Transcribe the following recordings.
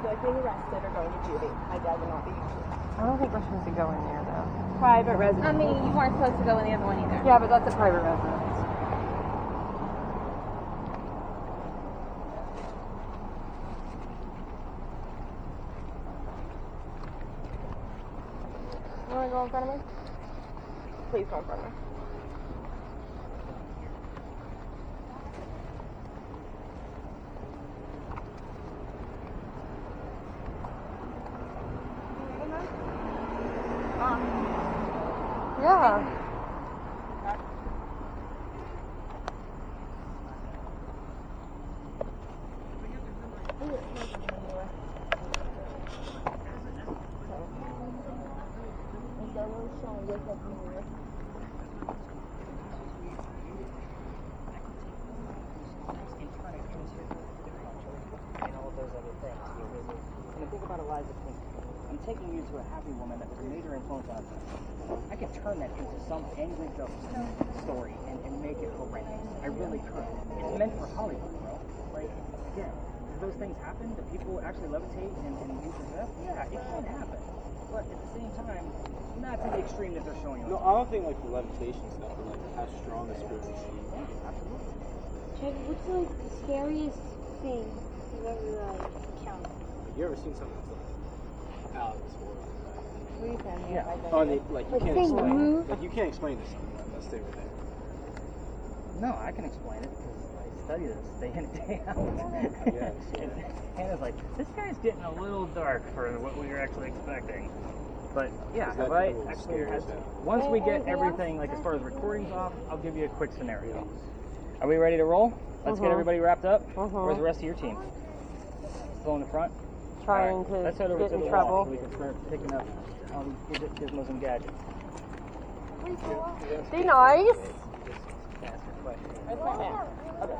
like being arrested or going to juvie. My dad would not be used to that. I don't think we're supposed to go in there though. Private residence. I mean, you weren't supposed to go in the other one either. Yeah, but that's a private residence. You want to go in front of me? Please go in front of me. Yeah. Think about Eliza Pink. I'm taking you to a happy woman that was a major influence on us. I could turn that into some angry ghost story and make it horrendous. I really could. It's meant for Hollywood, bro. Like, again, do those things happen? Do people actually levitate and be possessed? Yeah, it can happen. But at the same time, not to the extreme that they're showing you. No, I don't think like the levitation stuff, but like how strong a spirit is she? Yeah, absolutely. Check, what's like the scariest thing you've ever encountered? You ever seen something that's like out of this world? Yeah. Oh, like you can't things explain. move? Like you can't explain this something unless they were there. No, I can explain it because I study this day in and day out. Yes. And Hannah's like, this guy's getting a little dark for what we were actually expecting. But yeah, if I actually once we get everything, like as far as recordings off, I'll give you a quick scenario. Are we ready to roll? Let's get everybody wrapped up. Where's the rest of your team? Still in the front? Trying right. Let's head to over get to in the trouble. wall so we can start picking up all these gizmos and gadgets. Be nice. Ask your question. Where's my man? Okay.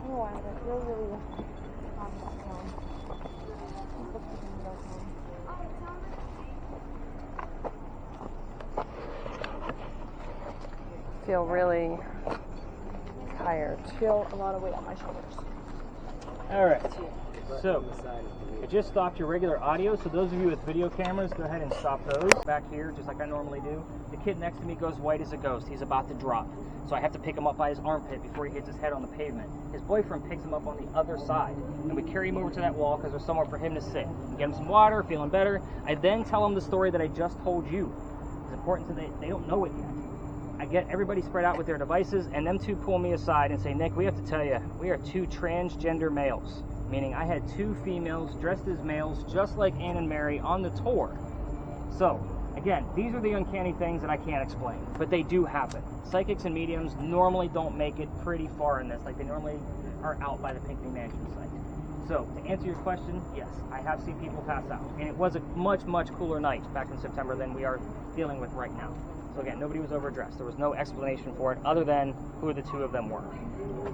Oh, I don't really have that film. Let's look for some of those ones. Feel really tired. Feel a lot of weight on my shoulders. All right. So, I just stopped your regular audio, so those of you with video cameras, go ahead and stop those back here, just like I normally do. The kid next to me goes white as a ghost. He's about to drop. So I have to pick him up by his armpit before he hits his head on the pavement. His boyfriend picks him up on the other side, and we carry him over to that wall because there's somewhere for him to sit. We get him some water, feeling better. I then tell him the story that I just told you. It's important so they don't know it yet. I get everybody spread out with their devices, and them two pull me aside and say, Nick, we have to tell you, we are two transgender males. Meaning I had two females dressed as males, just like Ann and Mary, on the tour. So, again, these are the uncanny things that I can't explain, but they do happen. Psychics and mediums normally don't make it pretty far in this, like they normally are out by the Pinckney Mansion site. So, to answer your question, yes, I have seen people pass out, and it was a much, much cooler night back in September than we are dealing with right now. So again, nobody was overdressed. There was no explanation for it other than who the two of them were.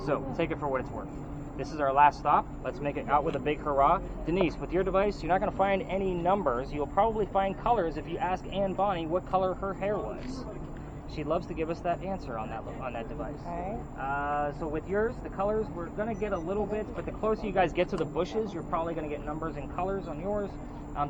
So, take it for what it's worth. This is our last stop. Let's make it out with a big hurrah. Denise, with your device, you're not going to find any numbers. You'll probably find colors if you ask Ann Bonnie what color her hair was. She loves to give us that answer on that device. Okay. So with yours, the colors, we're going to get a little bit, but the closer you guys get to the bushes, you're probably going to get numbers and colors on yours.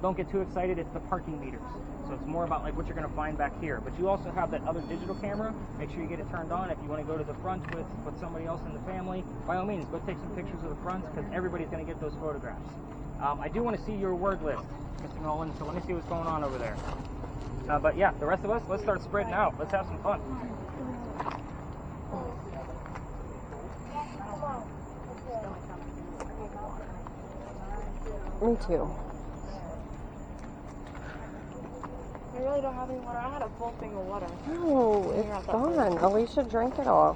Don't get too excited. It's the parking meters. So it's more about like what you're going to find back here. But you also have that other digital camera. Make sure you get it turned on. If you want to go to the front with somebody else in the family, by all means, go take some pictures of the front because everybody's going to get those photographs. I do want to see your word list, Mr. Nolan, so let me see what's going on over there. But yeah, the rest of us, let's start spreading out. Let's have some fun. Me too. I really don't have any water. I had a full thing of water. No, it's gone. Alicia drank it all.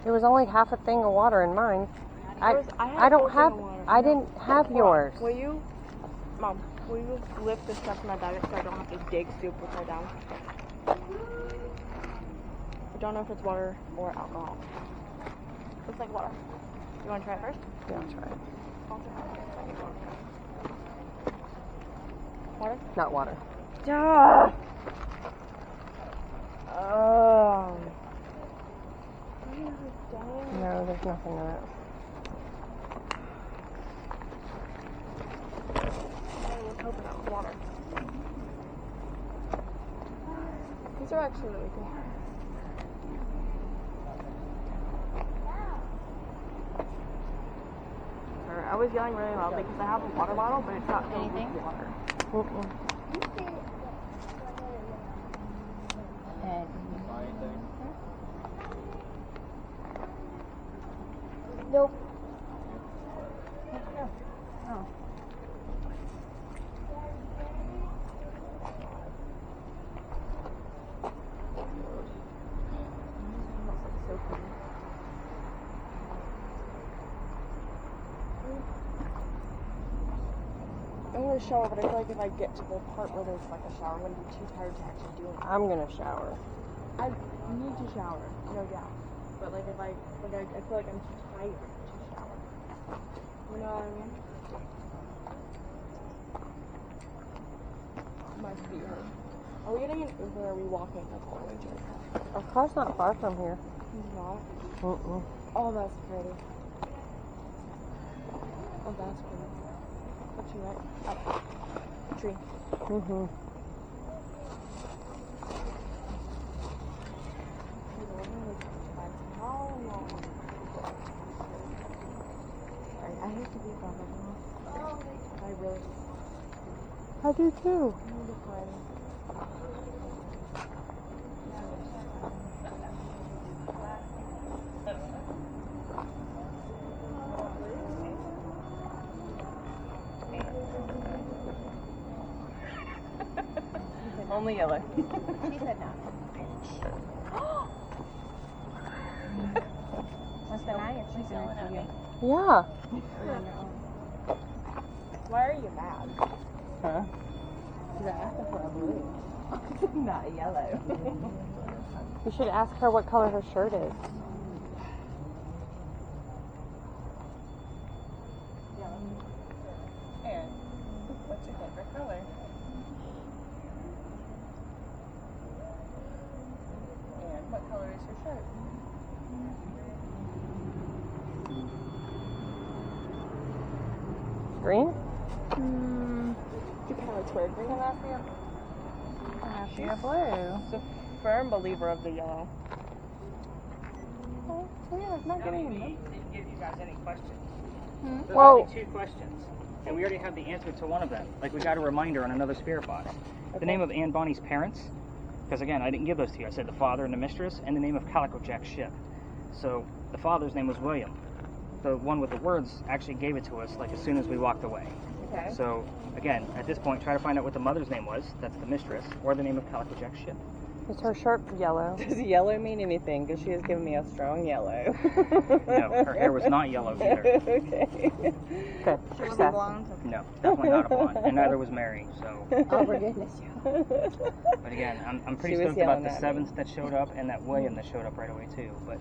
There was only half a thing of water in mine. I don't have. I didn't have yours. Will you, Mom? Will you lift this stuff from my bag so I don't have to dig super far down? I don't know if it's water or alcohol. Looks like water. You want to try it first? Yeah, I'll try it. Water? Not water. Duh. No, there's nothing in it. I was hoping that was water. These are actually really cool. Sorry, I was yelling really loudly because I have a water bottle, but it's not filled with water. Nope. Oh. So pretty. I'm gonna shower, but I feel like if I get to the part where there's like a shower, I'm gonna be too tired to actually do it. I'm gonna shower. I need to shower, no doubt. But like if I feel like I'm too tired to shower. You know what I mean? My feet hurt. Are we getting an Uber or are we walking up all the way to our car? Our car's not far from here. He's not. Mm-mm. Oh, that's pretty. Oh, that's pretty. What's you right? Up. Tree. Mm-hmm. How long? Sorry, I hate to be governor. I really I do too. need to find. Only yellow. She said no. What's the night? She's yelling at me. Yeah. Why are you mad? Huh? She's asking for a blue. Not a yellow. You should ask her what color her shirt is. And what's your favorite color? And what color is your shirt? Green? You kind of wear green. She's blue. She's a firm believer of the yellow. So yeah, it's not getting We in didn't give you guys any questions. There's Well- only 2 questions, and we already have the answer to one of them. Like, we got a reminder on another spirit box. The name of Anne Bonny's parents, because again, I didn't give those to you. I said the father and the mistress, and the name of Calico Jack's ship. So the father's name was William. The one with the words actually gave it to us like as soon as we walked away. Okay. So again, at this point, try to find out what the mother's name was. That's the mistress, or the name of Calico Jack's ship. Is her shirt yellow? Does yellow mean anything? Because she has given me a strong yellow. No, her hair was not yellow either. Okay. Good. She was Set. blonde. No, definitely not a blonde, and neither was Mary. So. Oh my goodness. But again, I'm pretty She was stoked about yelling the at 7th that showed up and that William that showed up right away too. But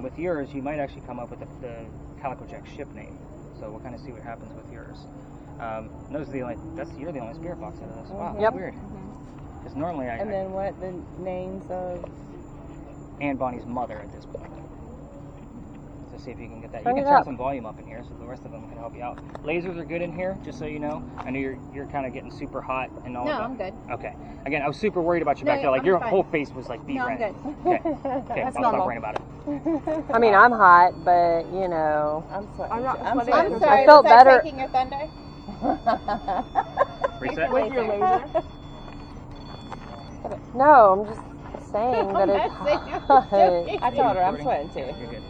with yours, you might actually come up with the Calico Jack ship name. So we'll kind of see what happens with yours. Those are the only. You're the only spirit box out of this. Wow, that's Yep. weird. Because normally And then what the names of? Anne Bonny's mother at this point. So see if you can get that. Turn You it can turn up. some volume up in here, so the rest of them can help you out. Lasers are good in here, just so you know. I know you're kind of getting super hot and all No, of that. I'm good. Okay. Again, I was super worried about you No, back there. Like I'm your fine. whole face was like beat No, I'm red. good. Okay. Okay. That's I'll normal. stop worrying about it. I mean, I'm hot, but you know. I'm sweating. I'm not I'm sweating. sweating. I'm sorry. I felt was that better. taking your thunder? Reset. With your laser. No, I'm just saying that it's hot. I told her I'm Recording? sweating too. You're good.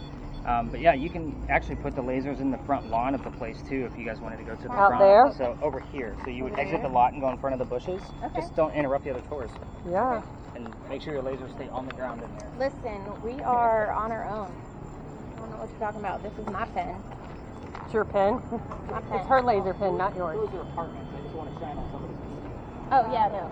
But yeah, you can actually put the lasers in the front lawn of the place too if you guys wanted to go to the Out front. there? So over here. So you would exit the lot and go in front of the bushes. Okay. Just don't interrupt the other tours. Yeah. And make sure your lasers stay on the ground in there. Listen, we are on our own. I don't know what you're talking about. This is my pen. It's your pen. My pen. It's her laser pen, not yours. Those are apartments. I just want to shine on somebody's. Oh yeah, no.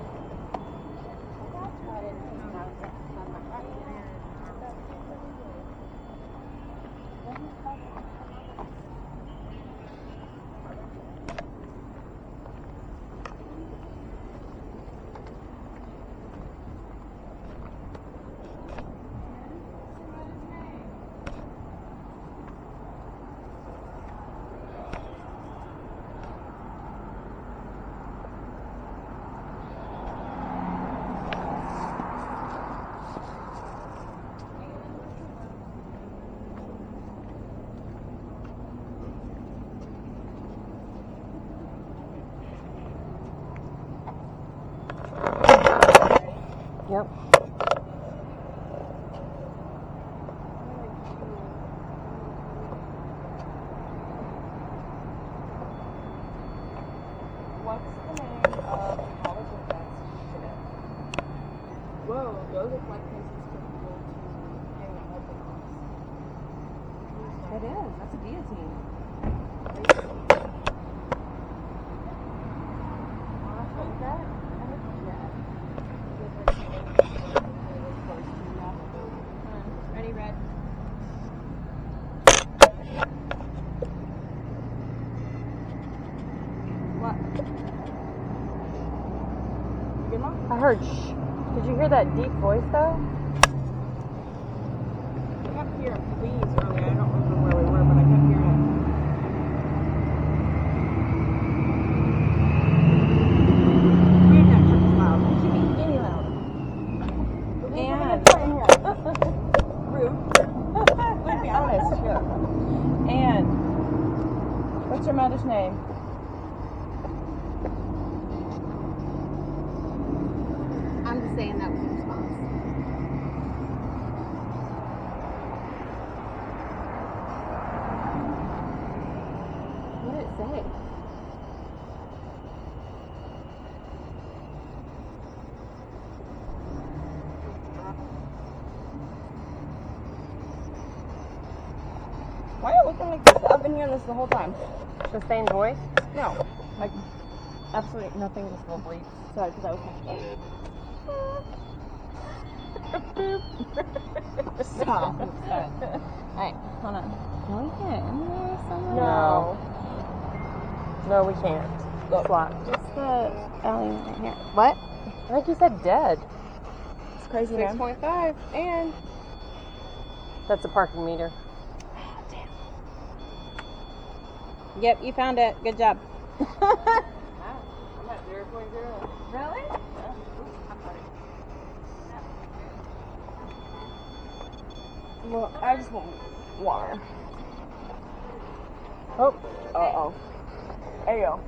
What's the name of the college of best today? Whoa, those look like places for people to hang out with their class. It is. That's a guillotine. Ready, red. What? You good, Mom? I heard shh. Did you hear that deep voice though? I kept hearing please earlier. I don't remember where we were, but I kept hearing it. Read that trick is loud. It should be any louder. Rude. Let's be honest. Yeah. And what's your mother's name? I'm just saying that was the response. What did it say? Why are you looking like this? I've been hearing this the whole time. The same voice? No. Like, absolutely nothing. This little bleep. Sorry, because I was touching it. Stop. Alright, hold on. Can we get in there somewhere? No. No, we can't. It's locked. What's the alley right here? What? I think you said dead. It's crazy, man. 6.5. And That's a parking meter. yep, you found it. Good job. I'm at 0.0. Really? Well, I just want water. Oh, Uh-oh. There you go.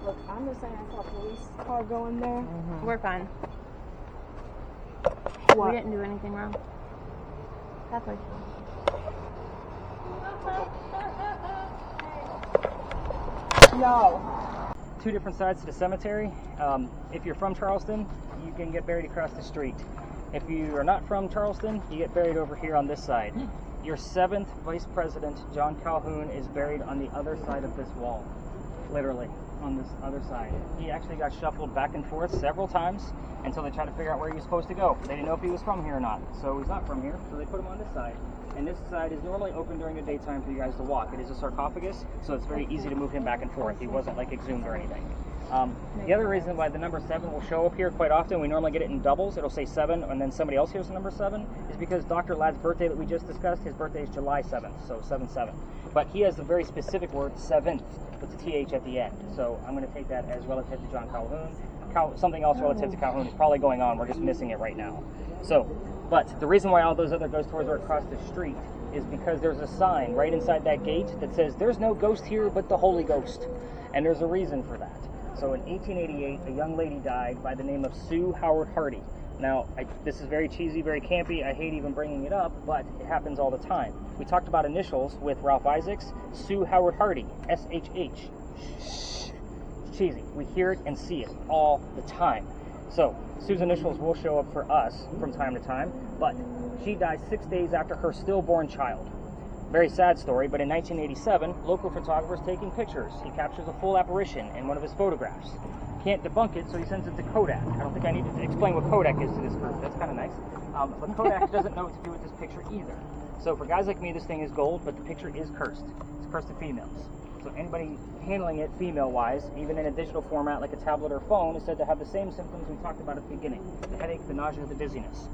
Look, I'm just saying I saw a police car going there. We're fine. What? We didn't do anything wrong. Halfway. No. Two different sides to the cemetery. If you're from Charleston, you can get buried across the street. If you are not from Charleston, you get buried over here on this side. Your 7th Vice President, John Calhoun, is buried on the other side of this wall. Literally, on this other side. He actually got shuffled back and forth several times until they tried to figure out where he was supposed to go. They didn't know if he was from here or not. So he's not from here, so they put him on this side. And this side is normally open during the daytime for you guys to walk. It is a sarcophagus, so it's very easy to move him back and forth. He wasn't like exhumed or anything. The other reason why the number 7 will show up here quite often, we normally get it in doubles. It'll say 7 and then somebody else hears the number 7, is because Dr. Ladd's birthday that we just discussed, his birthday is July 7th, so 7-7. But he has the very specific word 7th with the TH at the end. So I'm going to take that as relative to John Calhoun. Something else relative to Calhoun is probably going on. We're just missing it right now. So, but the reason why all those other ghost tours are across the street is because there's a sign right inside that gate that says, "There's no ghost here but the Holy Ghost." And there's a reason for that. So in 1888, a young lady died by the name of Sue Howard Hardy. Now, this is very cheesy, very campy. I hate even bringing it up, but it happens all the time. We talked about initials with Ralph Isaacs. Sue Howard Hardy, SHH. Shh. It's cheesy. We hear it and see it all the time. So, Sue's initials will show up for us from time to time, but she died 6 days after her stillborn child. Very sad story, but in 1987, local photographer's taking pictures. He captures a full apparition in one of his photographs. Can't debunk it, so he sends it to Kodak. I don't think I need to explain what Kodak is to this group. That's kind of nice. But Kodak doesn't know what to do with this picture either. So for guys like me, this thing is gold, but the picture is cursed. It's cursed to females. So anybody handling it female-wise, even in a digital format like a tablet or phone, is said to have the same symptoms we talked about at the beginning. The headache, the nausea, the dizziness.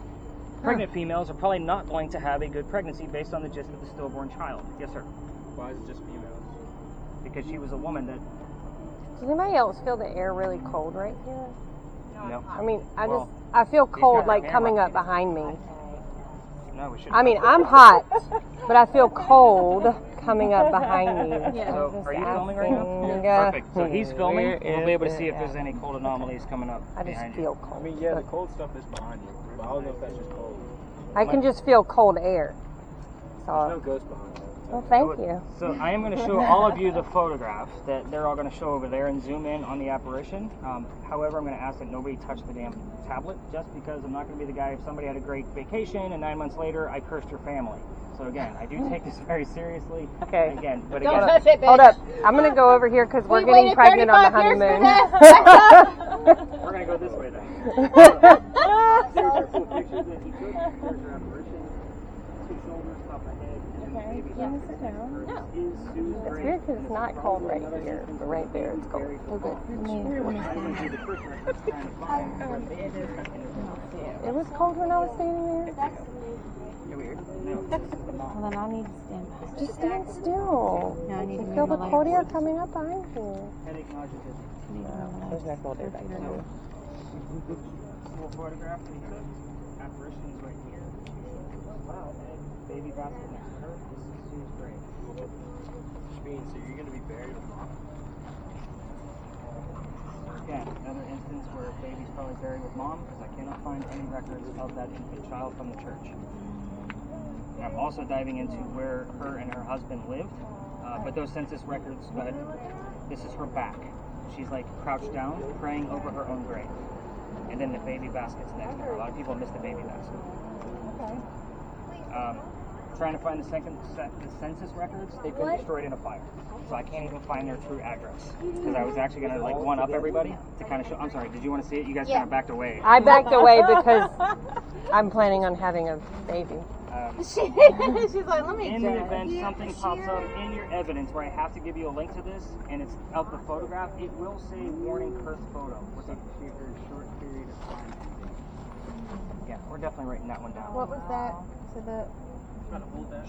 Pregnant females are probably not going to have a good pregnancy based on the gist of the stillborn child. Yes, sir? Why is it just females? Because she was a woman that... Does anybody else feel the air really cold right here? No. I mean, Well, I feel cold got like a coming camera. up behind me. No, we shouldn't. I mean, I'm hot, but I feel cold coming up behind me. Yeah. So, Just are you filming right now? asking, Perfect. So he's filming. where We'll is be able to it see if there's at? any cold anomalies coming up I just behind feel you. cold. I mean, yeah, the cold stuff is behind you. But I don't know if that's just cold. I can just feel cold air. There's So, no ghost behind you. well, thank you. So I am going to show all of you the photograph that they're all going to show over there and zoom in on the apparition. However, I'm going to ask that nobody touch the damn tablet, just because I'm not going to be the guy if somebody had a great vacation and 9 months later I cursed your family. So again, I do take this very seriously. Okay. Again, but Don't again, touch it, bitch. Hold up. I'm going to go over here because we're We getting waited pregnant on the 35 years honeymoon. for this. we're going to go this way then. There's your full picture that he took. There's your apparition. 2 shoulders, top of head, and then the baby Yeah, back. sit down. This is Sue's It's grave, weird because and it's not cold right another here, instance but where right there it's cold. buried with Let me I stand would back. be the first person trying to find where the baby is tucked in his mouth. It was cold when I was standing there. You're weird. No, this is the mom. Well, then I need to stand back. Just stand still. No, I need You to feel move the my cold air legs. coming up behind you. Headache, nausea, dizziness. There's no cold air back there. So, full photograph that he took. Apparition is right here. Wow. Baby basket next to her. This is Sue's grave. Which means, so you're going to be buried with mom? Again, another instance where baby's probably buried with mom because I cannot find any records of that infant child from the church. And I'm also diving into where her and her husband lived, but those census records, go ahead. This is her back. She's like crouched down, praying over her own grave. And then the baby basket's next to her. A lot of people miss the baby basket. Trying to find the census records, they've been destroyed in a fire. So I can't even find their true address. Because I was actually going to like one up everybody to kind of show. I'm sorry, did you want to see it? You guys kind of backed away. I backed away because I'm planning on having a baby. She's like, let me In the judge. event something pops up in your evidence where I have to give you a link to this and it's of the photograph, it will say warning cursed photo with a short period of time. Yeah, we're definitely writing that one down. What was that? So the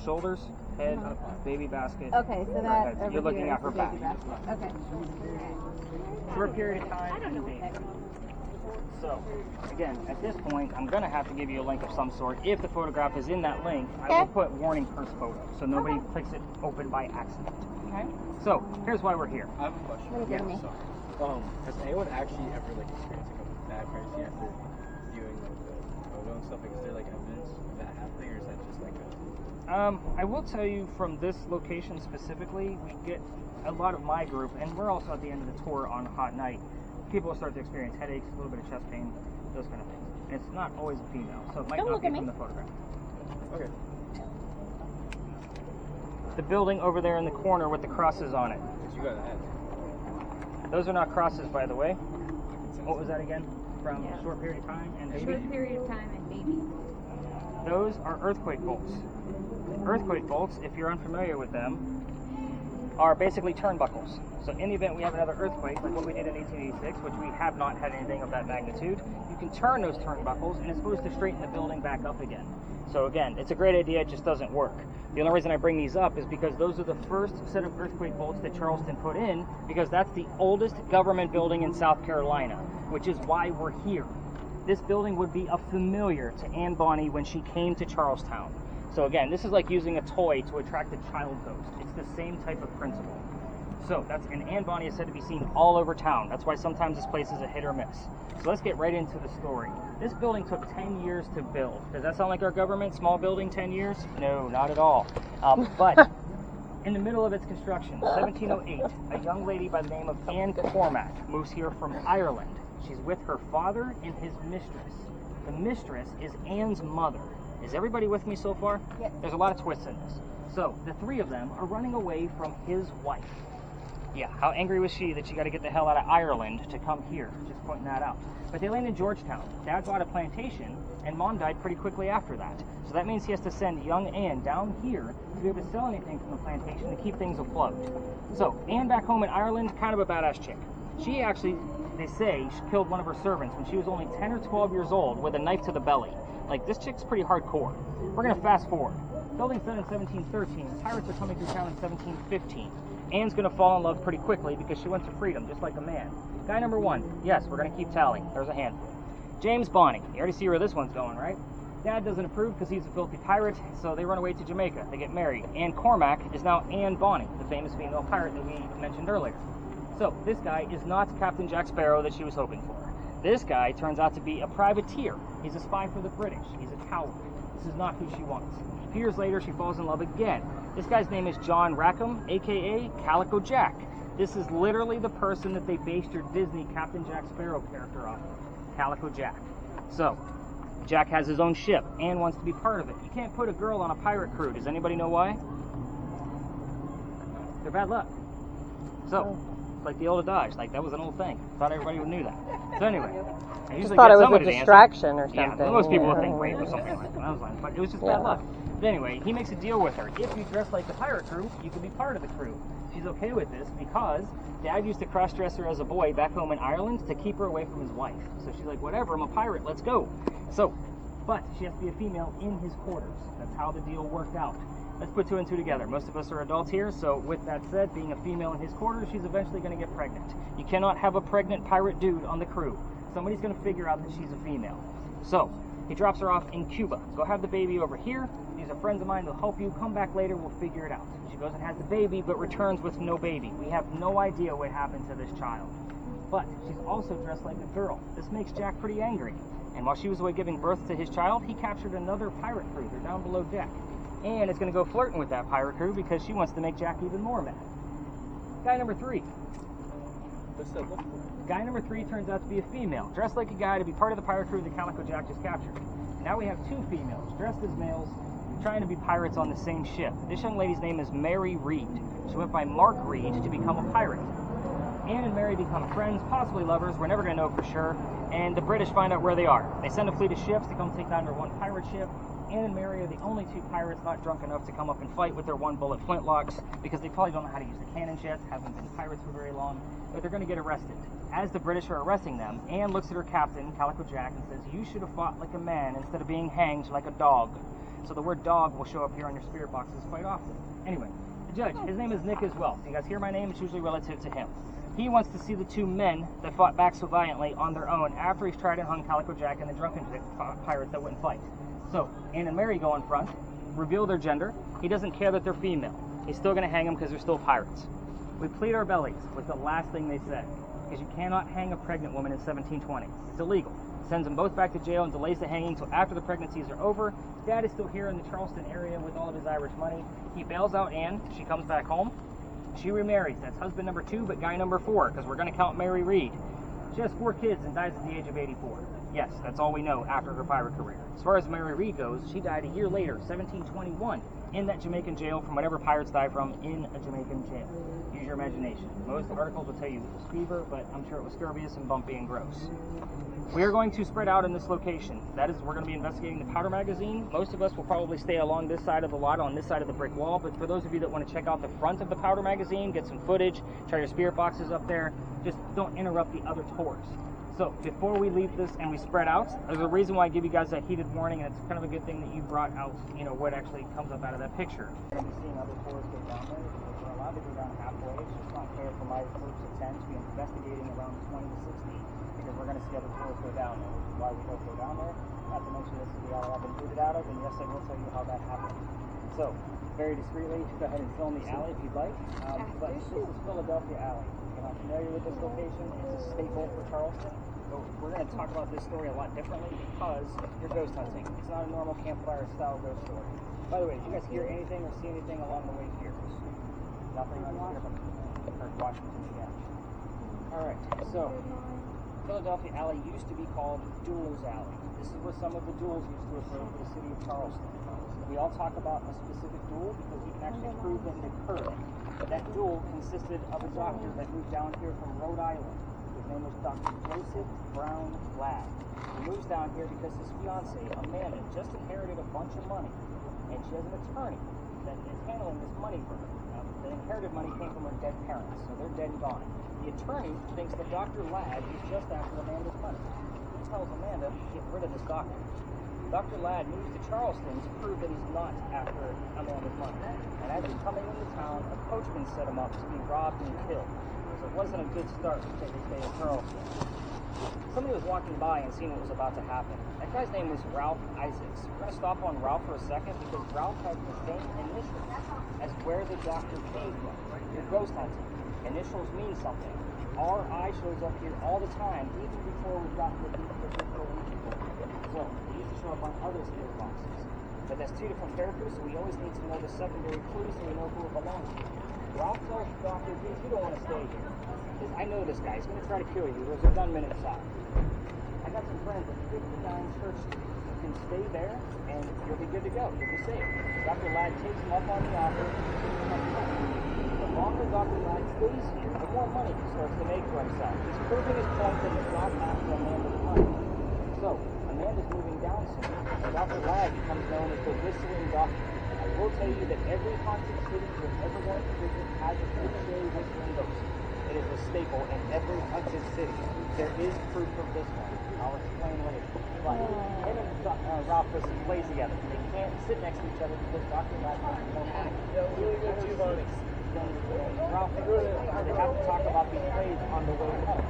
Shoulders, head, baby basket. okay, so that heads. over You're looking here at is her the back. baby basket. Okay. Short period of time and the baby. So, again, at this point, I'm going to have to give you a link of some sort. If the photograph is in that link, I will put warning cursed photo, so nobody clicks it open by accident. Okay. So, here's why we're here. I have a question. What are you giving me? Has anyone actually ever like experienced like a bad pregnancy after viewing like the photo and stuff? Like, is there like evidence of that happening, or is that just like a? I will tell you from this location specifically, we get a lot of my group, and we're also at the end of the tour on a hot night. People will start to experience headaches, a little bit of chest pain, those kind of things. And it's not always a female, so it might not be from the photograph. Okay. The building over there in the corner with the crosses on it. Because you got that. Those are not crosses, by the way. What was that again? From a short period of time and baby? Short period of time and baby. Those are earthquake bolts. Earthquake bolts, if you're unfamiliar with them, are basically turnbuckles. So in the event we have another earthquake, like what we did in 1886, which we have not had anything of that magnitude, you can turn those turnbuckles and it's supposed to straighten the building back up again. So again, it's a great idea, it just doesn't work. The only reason I bring these up is because those are the first set of earthquake bolts that Charleston put in, because that's the oldest government building in South Carolina, which is why we're here. This building would be a familiar to Anne Bonny when she came to Charlestown. So again, this is like using a toy to attract a child ghost. It's the same type of principle. So that's, and Anne Bonny is said to be seen all over town. That's why sometimes this place is a hit or miss. So let's get right into the story. This building took 10 years to build. Does that sound like our government? Small building, 10 years? No, not at all. But in the middle of its construction, 1708, a young lady by the name of Anne Cormack moves here from Ireland. She's with her father and his mistress. The mistress is Anne's mother. Is everybody with me so far? Yes. There's a lot of twists in this. So the three of them are running away from his wife. Yeah, how angry was she that she got to get the hell out of Ireland to come here? Just pointing that out. But they land in Georgetown. Dad bought a plantation, and Mom died pretty quickly after that. So that means he has to send young Anne down here to be able to sell anything from the plantation to keep things afloat. So Anne back home in Ireland, kind of a badass chick. She actually, they say, she killed one of her servants when she was only 10 or 12 years old with a knife to the belly. Like, this chick's pretty hardcore. We're going to fast forward. Building's done in 1713. Pirates are coming through town in 1715. Anne's going to fall in love pretty quickly because she went to freedom, just like a man. Guy number one. Yes, we're going to keep tallying. There's a handful. James Bonny. You already see where this one's going, right? Dad doesn't approve because he's a filthy pirate, so they run away to Jamaica. They get married. Anne Cormac is now Anne Bonny, the famous female pirate that we mentioned earlier. So this guy is not Captain Jack Sparrow that she was hoping for. This guy turns out to be a privateer. He's a spy for the British. He's a coward. This is not who she wants. A few years later, she falls in love again. This guy's name is John Rackham, aka Calico Jack. This is literally the person that they based your Disney Captain Jack Sparrow character off of, Calico Jack. So, Jack has his own ship. Anne wants to be part of it. You can't put a girl on a pirate crew. Does anybody know why? They're bad luck. So, it's like the old adage. Like, that was an old thing. Thought everybody knew that. So anyway, I Just usually thought get it was somebody a to answer. distraction or something. Yeah, most people would think rape or something like that. I was like, but it was just bad luck. But anyway, he makes a deal with her. If you dress like the pirate crew, you can be part of the crew. She's okay with this because Dad used to cross-dress her as a boy back home in Ireland to keep her away from his wife. So she's like, whatever, I'm a pirate, let's go. So, but she has to be a female in his quarters. That's how the deal worked out. Let's put two and two together. Most of us are adults here, so with that said, being a female in his quarters, she's eventually going to get pregnant. You cannot have a pregnant pirate dude on the crew. Somebody's going to figure out that she's a female. So, he drops her off in Cuba. Go have the baby over here. These are friends of mine. They'll help you. Come back later. We'll figure it out. She goes and has the baby, but returns with no baby. We have no idea what happened to this child. But she's also dressed like a girl. This makes Jack pretty angry. And while she was away giving birth to his child, he captured another pirate crew. They're down below deck. And is going to go flirting with that pirate crew because she wants to make Jack even more mad. Guy number 3. Guy number 3 turns out to be a female, dressed like a guy to be part of the pirate crew that Calico Jack just captured. And now we have 2 females, dressed as males, trying to be pirates on the same ship. This young lady's name is Mary Reed. She went by Mark Reed to become a pirate. Anne and Mary become friends, possibly lovers, we're never going to know for sure, and the British find out where they are. They send a fleet of ships to come take down their one pirate ship. Anne and Mary are the only 2 pirates not drunk enough to come up and fight with their 1-bullet flintlocks because they probably don't know how to use the cannons yet, haven't been pirates for very long, but they're going to get arrested. As the British are arresting them, Anne looks at her captain, Calico Jack, and says, "You should have fought like a man instead of being hanged like a dog." So the word dog will show up here on your spirit boxes quite often. Anyway, the judge, his name is Nick as well. If you guys hear my name, it's usually relative to him. He wants to see the 2 men that fought back so valiantly on their own after he's tried and hung Calico Jack and the drunken pirates that wouldn't fight. So, Anne and Mary go in front, reveal their gender. He doesn't care that they're female. He's still going to hang them because they're still pirates. We plead our bellies was the last thing they said, because you cannot hang a pregnant woman in 1720. It's illegal. Sends them both back to jail and delays the hanging until after the pregnancies are over. Dad is still here in the Charleston area with all of his Irish money. He bails out Anne. She comes back home. She remarries. That's husband number 2, but guy number 4, because we're going to count Mary Reed. She has 4 kids and dies at the age of 84. Yes, that's all we know after her pirate career. As far as Mary Reed goes, she died a year later, 1721, in that Jamaican jail from whatever pirates die from in a Jamaican jail. Use your imagination. Most articles will tell you it was fever, but I'm sure it was scurvious and bumpy and gross. We are going to spread out in this location. That is, we're going to be investigating the powder magazine. Most of us will probably stay along this side of the lot, on this side of the brick wall, but for those of you that want to check out the front of the powder magazine, get some footage, try your spirit boxes up there, just don't interrupt the other tours. So, before we leave this and we spread out, there's a reason why I give you guys that heated warning, and it's kind of a good thing that you brought out, you know, what actually comes up out of that picture. We're going to be seeing other tours go down there, because we're allowed to go down halfway. It's just not fair for my groups of 10 to be investigating around 20 to 60, because we're going to see other tours go down there, which is why we don't go down there. Not to mention this is the alley I've been booted out of, and yes, I will tell you how that happened. So, very discreetly, go ahead and film the alley if you'd like. But this is Philadelphia Alley. If you're not familiar with this location, it's a staple for Charleston. But we're going to talk about this story a lot differently because you're ghost hunting. It's not a normal campfire style ghost story. By the way, did you guys hear anything or see anything along the way here? Nothing on here but Washington, yeah. Alright, so Philadelphia Alley used to be called Duels Alley. This is where some of the duels used to occur for the city of Charleston. We all talk about a specific duel because we can actually prove that it occurred. That duel consisted of a doctor that moved down here from Rhode Island. His name was Dr. Joseph Brown Ladd. He moves down here because his fiancée, Amanda, just inherited a bunch of money, and she has an attorney that is handling this money for her. Now, the inherited money came from her dead parents, so they're dead and gone. The attorney thinks that Dr. Ladd is just after Amanda's money. He tells Amanda to get rid of this doctor. Dr. Ladd moves to Charleston to prove that he's not after Amanda's money. And as he's coming into town, a coachman set him up to be robbed and killed. So it wasn't a good start to his day in Charleston. somebody was walking by and seeing what was about to happen. That guy's name was Ralph Isaacs. We're going to stop on Ralph for a second because Ralph has the same initials as where the doctor came from. Your ghost hunting. Initials mean something. RI shows up here all the time, even before we've gotten the physical people. So, they used to show up on other spirit boxes. But that's two different characters, so we always need to know the secondary clues so we know who it belongs to. Ralph tells Dr. Beast, you don't want to stay here. Because I know this guy. He's going to try to kill you. There's a gunman inside. I got some friends at 59 Church Street. You can stay there, and you'll be good to go. You'll be safe. Dr. Ladd takes him up on the offer. The longer Dr. Ladd stays here, the more money he starts to make for himself. He's proving his point that he's not after Amanda's money. So, Amanda's moving down soon, and Dr. Ladd becomes known as the Whistling Doctor. I will tell you that every haunted city you're ever going to visit has a cliche whistling ghost. It is a staple in every haunted city. There is proof of this one. I'll explain later. But him and Ralph Whistling play together. They can't sit next to each other because Dr. Ladd has more money. Ralph, they have to talk about these plays on the way home.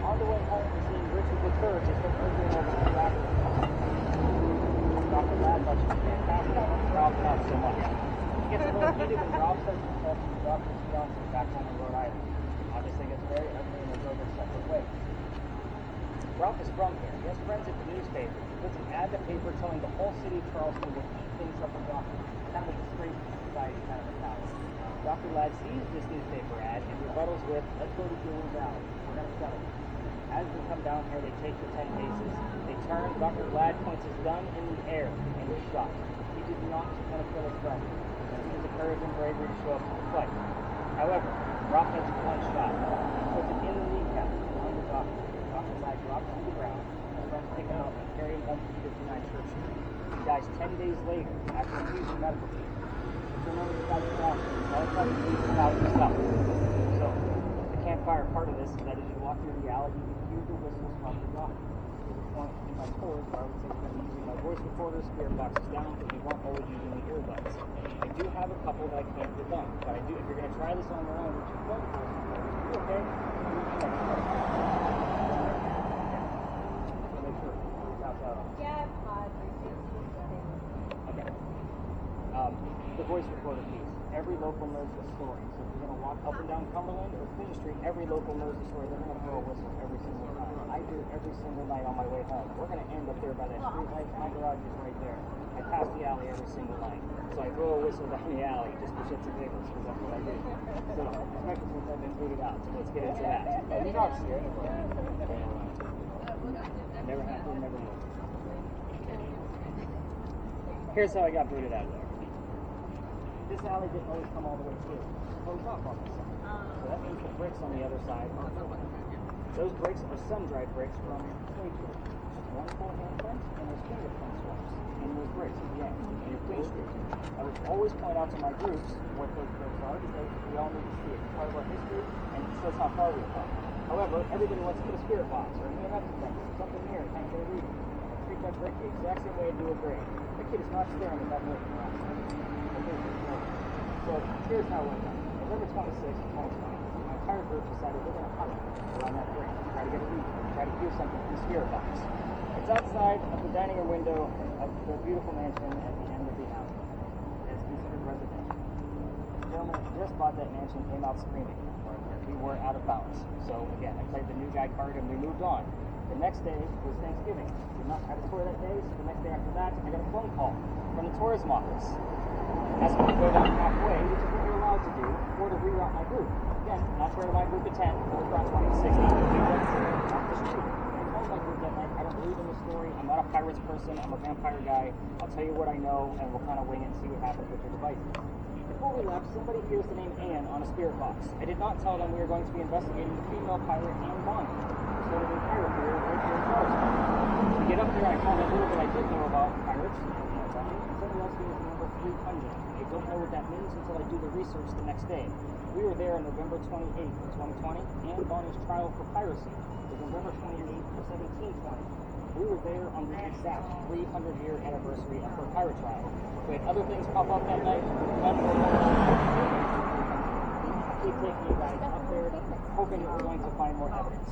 On the way home, we're seeing Richard III just looking over the back of the car. Dr. Ladd thought she was fantastic. Ralph not so much. He gets a little heated when Ralph says he talks to Dr. Fiance back home in Rhode Island. Obviously gets very ugly and they go their separate ways. Ralph is from here. He has friends at the newspaper. He puts an ad in the paper telling the whole city of Charleston what he thinks of the doctor. Kind of a disgrace to society kind of mentality. Dr. Ladd sees this newspaper ad and rebuttals with, let's go to Healing Valley. We're going to settle it. As they come down here, they take the 10 paces. They turn. Dr. Ladd points his gun in the air and is shot. He did not want to kill his friend. He has the courage and bravery to show up to the fight. However, Ralph has one shot. He puts it in the kneecap on the doctor. Dr. Ladd drops to the ground. His friends pick him up and carry him home to 59 Church Street. He dies 10 days later after refusing medical care. Remember the guy's doctor. All the time he leaves out himself. So, the campfire part of this is that as you walk through the alley, you can hear the whistles from the doctor. At this point in my tours, I would say we're going to be using my voice recorder, spirit boxes down, but we weren't always using the earbuds. I do have a couple that I can't get done, but I do. If you're going to try this on your own, which is one voice recorder, you okay? Make sure it taps out on. Yeah, it's hot. Okay. The voice recorder piece. Every local knows the story. So if you're going to walk up and down Cumberland or Queen Street, every local knows the story. They're going to blow a whistle every single time. I do it every single night on my way home. We're going to end up there by that street light. My garage is right there. I pass the alley every single night. So I throw a whistle down the alley just for shits and giggles because that's what I do. So, especially since I've been booted out. So let's get into that. You're not scared. Never happened, never will. Here's how I got booted out of there. This alley didn't always come all the way through. It's closed off on this side. So that means the bricks on the other side are full. Those bricks are sun-dried bricks from slave trade. One full handprint and there's fingerprint swabs in those bricks at the end in your Queen Street. I would always point out to my groups what those bricks are because we all need to see it. It's part of our history and it says how far we've come. However, everybody wants to put a spirit box or an EMF detector, something here, kind of reading. Treat that brick the exact same way I do a grave. The kid is not staring at that brick around. So here's how it went down. November 26th, 2020, my entire group decided we're going to hunt around that brick, try to get a read, try to hear something from the spirit box. It's outside of the dining room window of the beautiful mansion at the end of the alley. It's considered residential. The gentleman that just bought that mansion came out screaming. We were out of bounds. So again, I played the new guy card and we moved on. The next day was Thanksgiving. Did not have a tour that day, so the next day after that, I got a phone call from the tourism office. Asking me to go down halfway, which is what you're allowed to do, or to reroute my group. Again, not sure to my group of 10, or around 20, 60, off the street. I told my group that night, I don't believe in the story, I'm not a pirates person, I'm a vampire guy, I'll tell you what I know, and we'll kind of wing it and see what happens with your devices. Before we left, somebody hears the name Anne on a spirit box. I did not tell them we were going to be investigating the female pirate Anne Bonny, who's going to be a pirate career right here in Charleston. We get up there, I found a little bit I did know about pirates. Somebody else gave me the number 300. I don't know what that means until I do the research the next day. We were there on November 28th of 2020. Anne Bonny's trial for piracy was November 28th of 1720. We were there on the exact 300-year anniversary of her pirate trial. We had other things pop up that night. I keep taking you guys up there, hoping that we're going to find more evidence.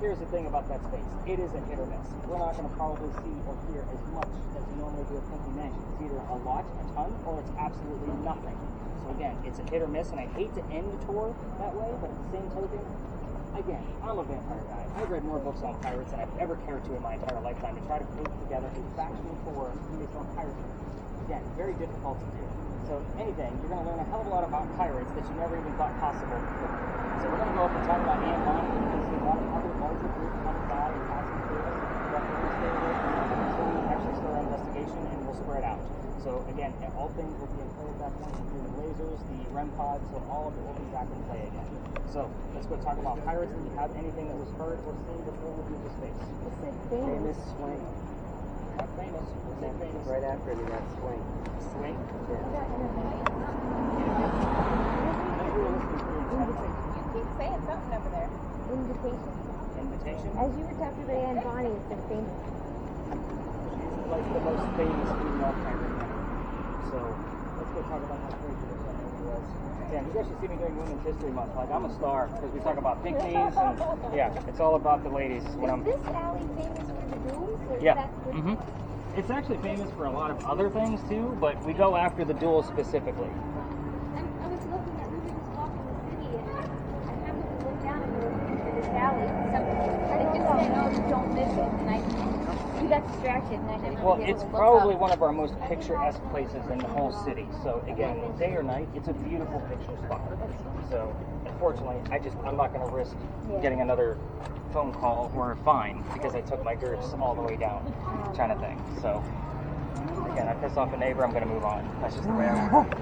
here's the thing about that space. It is a hit or miss. We're not going to probably see or hear as much as you normally do at Pinky Mansion. It's either a lot, a ton, or it's absolutely nothing. So again, it's a hit or miss, and I hate to end the tour that way, but at the same token, again, I'm a vampire guy. I've read more books on pirates than I've ever cared to in my entire lifetime to try to put together a factual tour based on pirates. Again, very difficult to do. So anything, you're going to learn a hell of a lot about pirates that you never even thought possible before. So we're going to go up and talk about Anne Bonny because there's a lot of other larger groups coming by and passing through us. But we're going to stay away from them until we actually start our investigation, and we'll spread out. So again, all things will be in play at that point, including lasers, the REM pod, so all of it will be back in play again. So let's go talk about pirates. Do you have anything that was heard or seen before we leave the space? Famous swing. Not famous. We'll say famous. Right after it, that swing. Swing. You keep saying something over there. Invitation. Invitation. As you were talking about Anne Bonny, it's been famous. She's like the most famous female pirate ever. So let's go talk about how crazy this young lady was. Damn, you guys should see me during Women's History Month. Like, I'm a star because we talk about pink knees and yeah, it's all about the ladies. When I'm Is this alley famous for the duels? Or yeah. is that for It's actually famous for a lot of other things too, but we go after the duels specifically. I was looking at, we were just walking the city and I happened to look down and there was a picture of this alley. And it just said, oh, don't miss it. And we got distracted and I never Well, was able it's to look probably up. one of our most picturesque places in the whole city. So again, day or night, it's a beautiful picture spot. So unfortunately, I'm not going to risk getting another phone call or a fine because I took my girths all the way down, kind of thing. So again, I piss off a neighbor, I'm going to move on. That's just the way I work.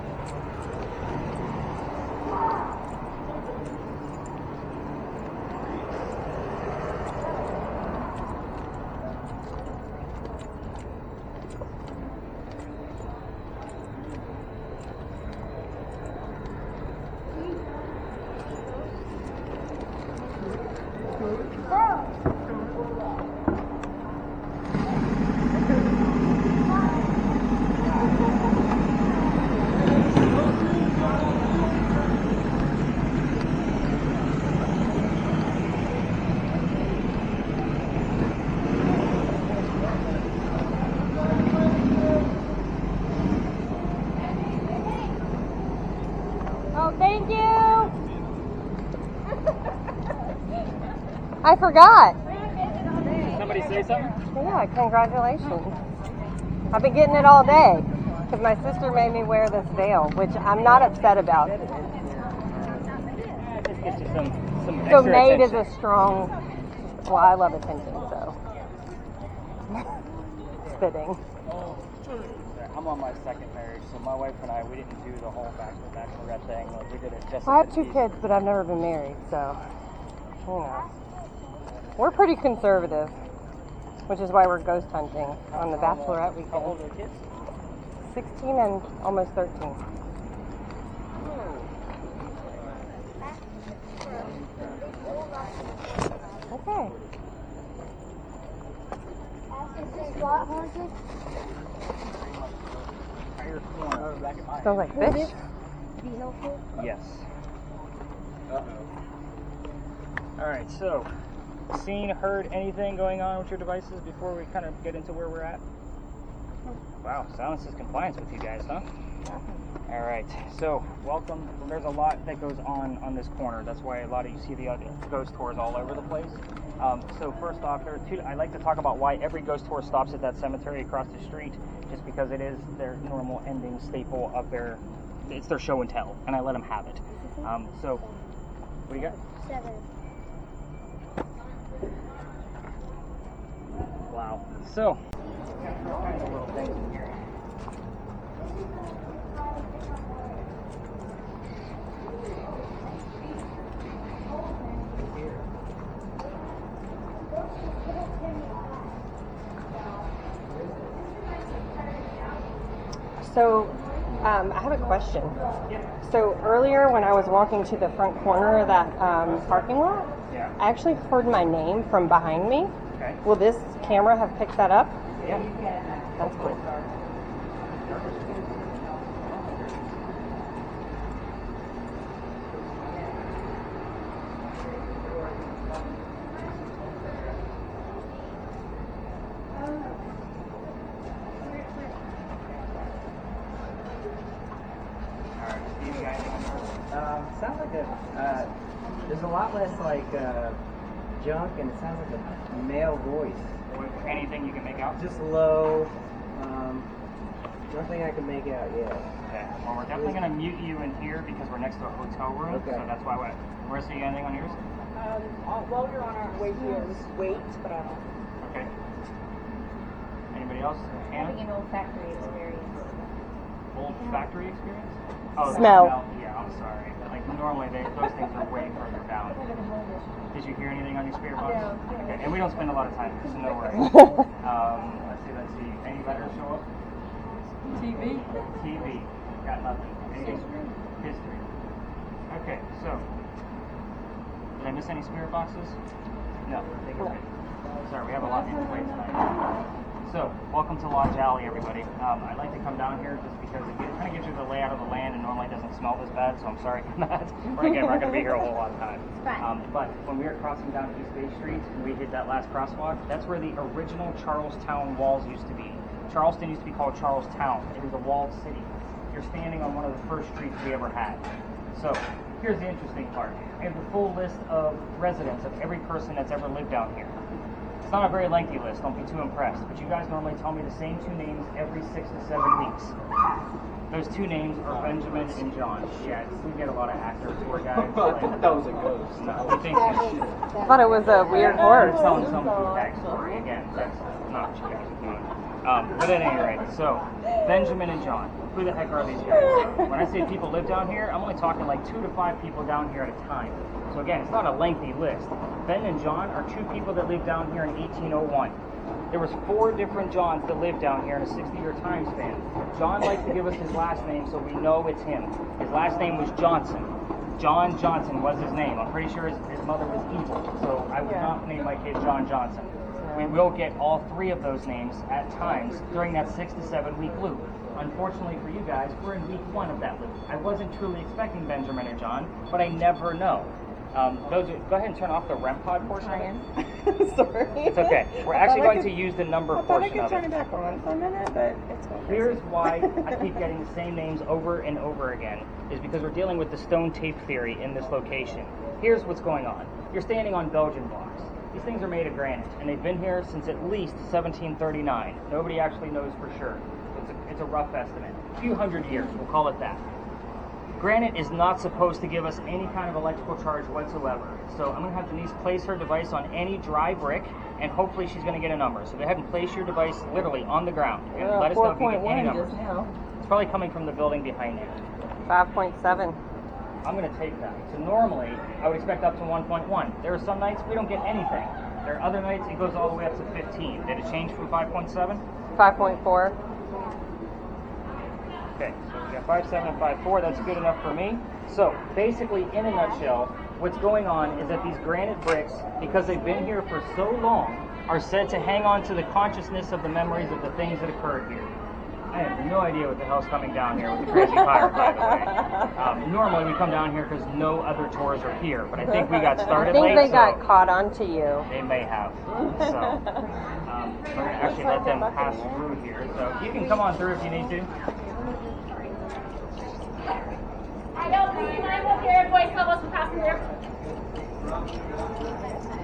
Oh, thank you. I forgot. Did somebody say something? Yeah, congratulations. I've been getting it all day because my sister made me wear this veil, which I'm not upset about. Just get you some So extra made is attention. a strong, well, I love attention, so. Spitting. I'm on my second marriage, so my wife and I, we didn't do the whole bachelorette thing. Like, we did it just. I have 2 kids, but I've never been married, so, you know. We're pretty conservative, which is why we're ghost hunting on the bachelorette How old weekend. are the kids? 16 and almost 13. Okay. Is this lot haunted? Entire corner back at my Smells like fish. Be helpful? Yes. All right, so seen, heard anything going on with your devices before we kind of get into where we're at? Wow, silence is compliance with you guys, huh? All right, so welcome. There's a lot that goes on this corner. That's why a lot of you see the other ghost tours all over the place. So first off, I like to talk about why every ghost tour stops at that cemetery across the street, just because it is their normal ending staple of it's their show and tell, and I let them have it. So, what do you got? 7. Wow. So, kinds of little things in here. So, I have a question. So earlier when I was walking to the front corner of that parking lot, Yeah. I actually heard my name from behind me. Okay. Will this camera have picked that up? Yeah. That's cool. like there's a lot less like junk, and it sounds like a male voice. Anything you can make out? Just low. Nothing I can make out yet. Okay. Well, we're definitely going to mute you in here because we're next to a hotel room. Okay. So that's why we're seeing anything on yours? While you're on our way here, just wait, but I don't. Okay. Anybody else? Hannah? Having an olfactory experience. Olfactory experience? Oh, Smell. Yeah, I'm sorry. Like normally those things are way further down. Did you hear anything on your spirit box? No. Okay. And we don't spend a lot of time here, so no worries. Let's see. Any letters show up? TV. TV. Got nothing. Anything? History. Okay, so did I miss any spirit boxes? No, I think we're good. Sorry, we have a lot to play tonight. So, welcome to Lodge Alley, everybody. I'd like to come down here just because it kind of gives you the layout of the land and normally doesn't smell this bad, so I'm sorry for that. But again, we're not going to be here a whole lot of time. But when we were crossing down East Bay Street, we hit that last crosswalk, that's where the original Charlestown walls used to be. Charleston used to be called Charlestown. It was a walled city. You're standing on one of the first streets we ever had. So, here's the interesting part. I have the full list of residents of every person that's ever lived down here. It's not a very lengthy list, don't be too impressed, but you guys normally tell me the same two names every 6 to 7 weeks. Those two names are Benjamin and John. Yeah, we get a lot of actors tour guys. That was a ghost. No, he thinks he's I thought it was a weird horse. telling some food bag story. Again, that's not what you guys are doing. But at any rate, so Benjamin and John. Who the heck are these guys? When I say people live down here, I'm only talking like 2 to 5 people down here at a time. So again, it's not a lengthy list. Ben and John are 2 people that lived down here in 1801. There was 4 different Johns that lived down here in a 60-year time span. John likes to give us his last name so we know it's him. His last name was Johnson. John Johnson was his name. I'm pretty sure his mother was evil, so I would not name my kid John Johnson. We will get all 3 of those names at times during that 6 to 7 week loop. Unfortunately for you guys, we're in week 1 of that loop. I wasn't truly expecting Benjamin or John, but I never know. Go ahead and turn off the REM pod portion of it. Sorry. It's okay. We're actually going to use the number portion of it. I could turn it back on for a minute, but it's okay. Here's why I keep getting the same names over and over again, is because we're dealing with the stone tape theory in this location. Here's what's going on. You're standing on Belgian blocks. These things are made of granite, and they've been here since at least 1739. Nobody actually knows for sure. It's a rough estimate. A few hundred years, we'll call it that. Granite is not supposed to give us any kind of electrical charge whatsoever. So I'm going to have Denise place her device on any dry brick, and hopefully she's going to get a number. So go ahead and place your device literally on the ground. And let us know if you get any numbers. It's probably coming from the building behind you. 5.7. I'm going to take that. So normally, I would expect up to 1.1. There are some nights we don't get anything. There are other nights it goes all the way up to 15. Did it change from 5.7? 5.4. Okay, so we got 5.7 and 5.4. That's good enough for me. So basically, in a nutshell, what's going on is that these granite bricks, because they've been here for so long, are said to hang on to the consciousness of the memories of the things that occurred here. I have no idea what the hell's coming down here with the crazy pirate, by the way. Normally we come down here because no other tours are here, but I think we got started late. I think they got caught onto you. They may have. So we're going to actually let them pass through here. So you can come on through if you need to. I don't think you mind up here, boys. Help us with passenger.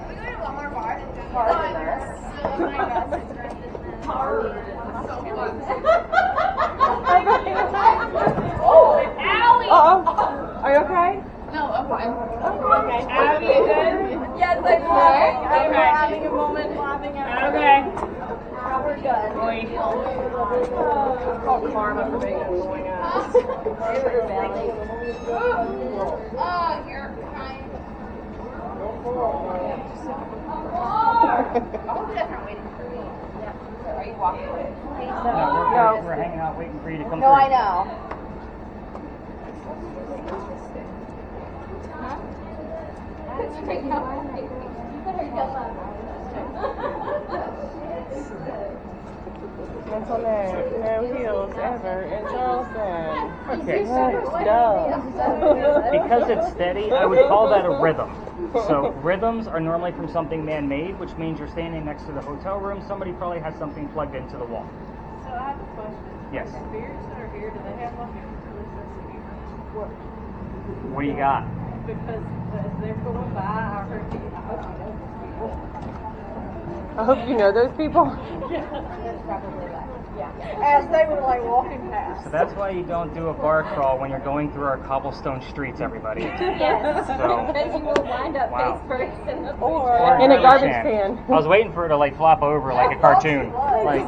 We go to one more bar. Oh, Allie! are you okay? No, I'm fine. Okay. Abby, you good? Yes, I'm fine. Okay. Having a moment, laughing at Okay. We're good. Call karma for being annoying ass. You're crying. Oh, different waiting for me. Yeah. Are you walking away? No, we're hanging out waiting for you to come through. No, I know. Until no heels ever in Charleston. Okay. Duh. Because it's steady, I would call that a rhythm. So rhythms are normally from something man-made, which means you're standing next to the hotel room. Somebody probably has something plugged into the wall. So I have a question. Yes. The spirits that are here, do they have like a What do you got? because as they're going by, I heard you. I hope you know those people. I hope you know those people. That's probably right. Yeah. As they were like walking past. So that's why you don't do a bar crawl when you're going through our cobblestone streets, everybody. Yes. So, Because you will wind up wow. face first in the Or In a garbage can. I was waiting for her to like flop over like a cartoon. Like,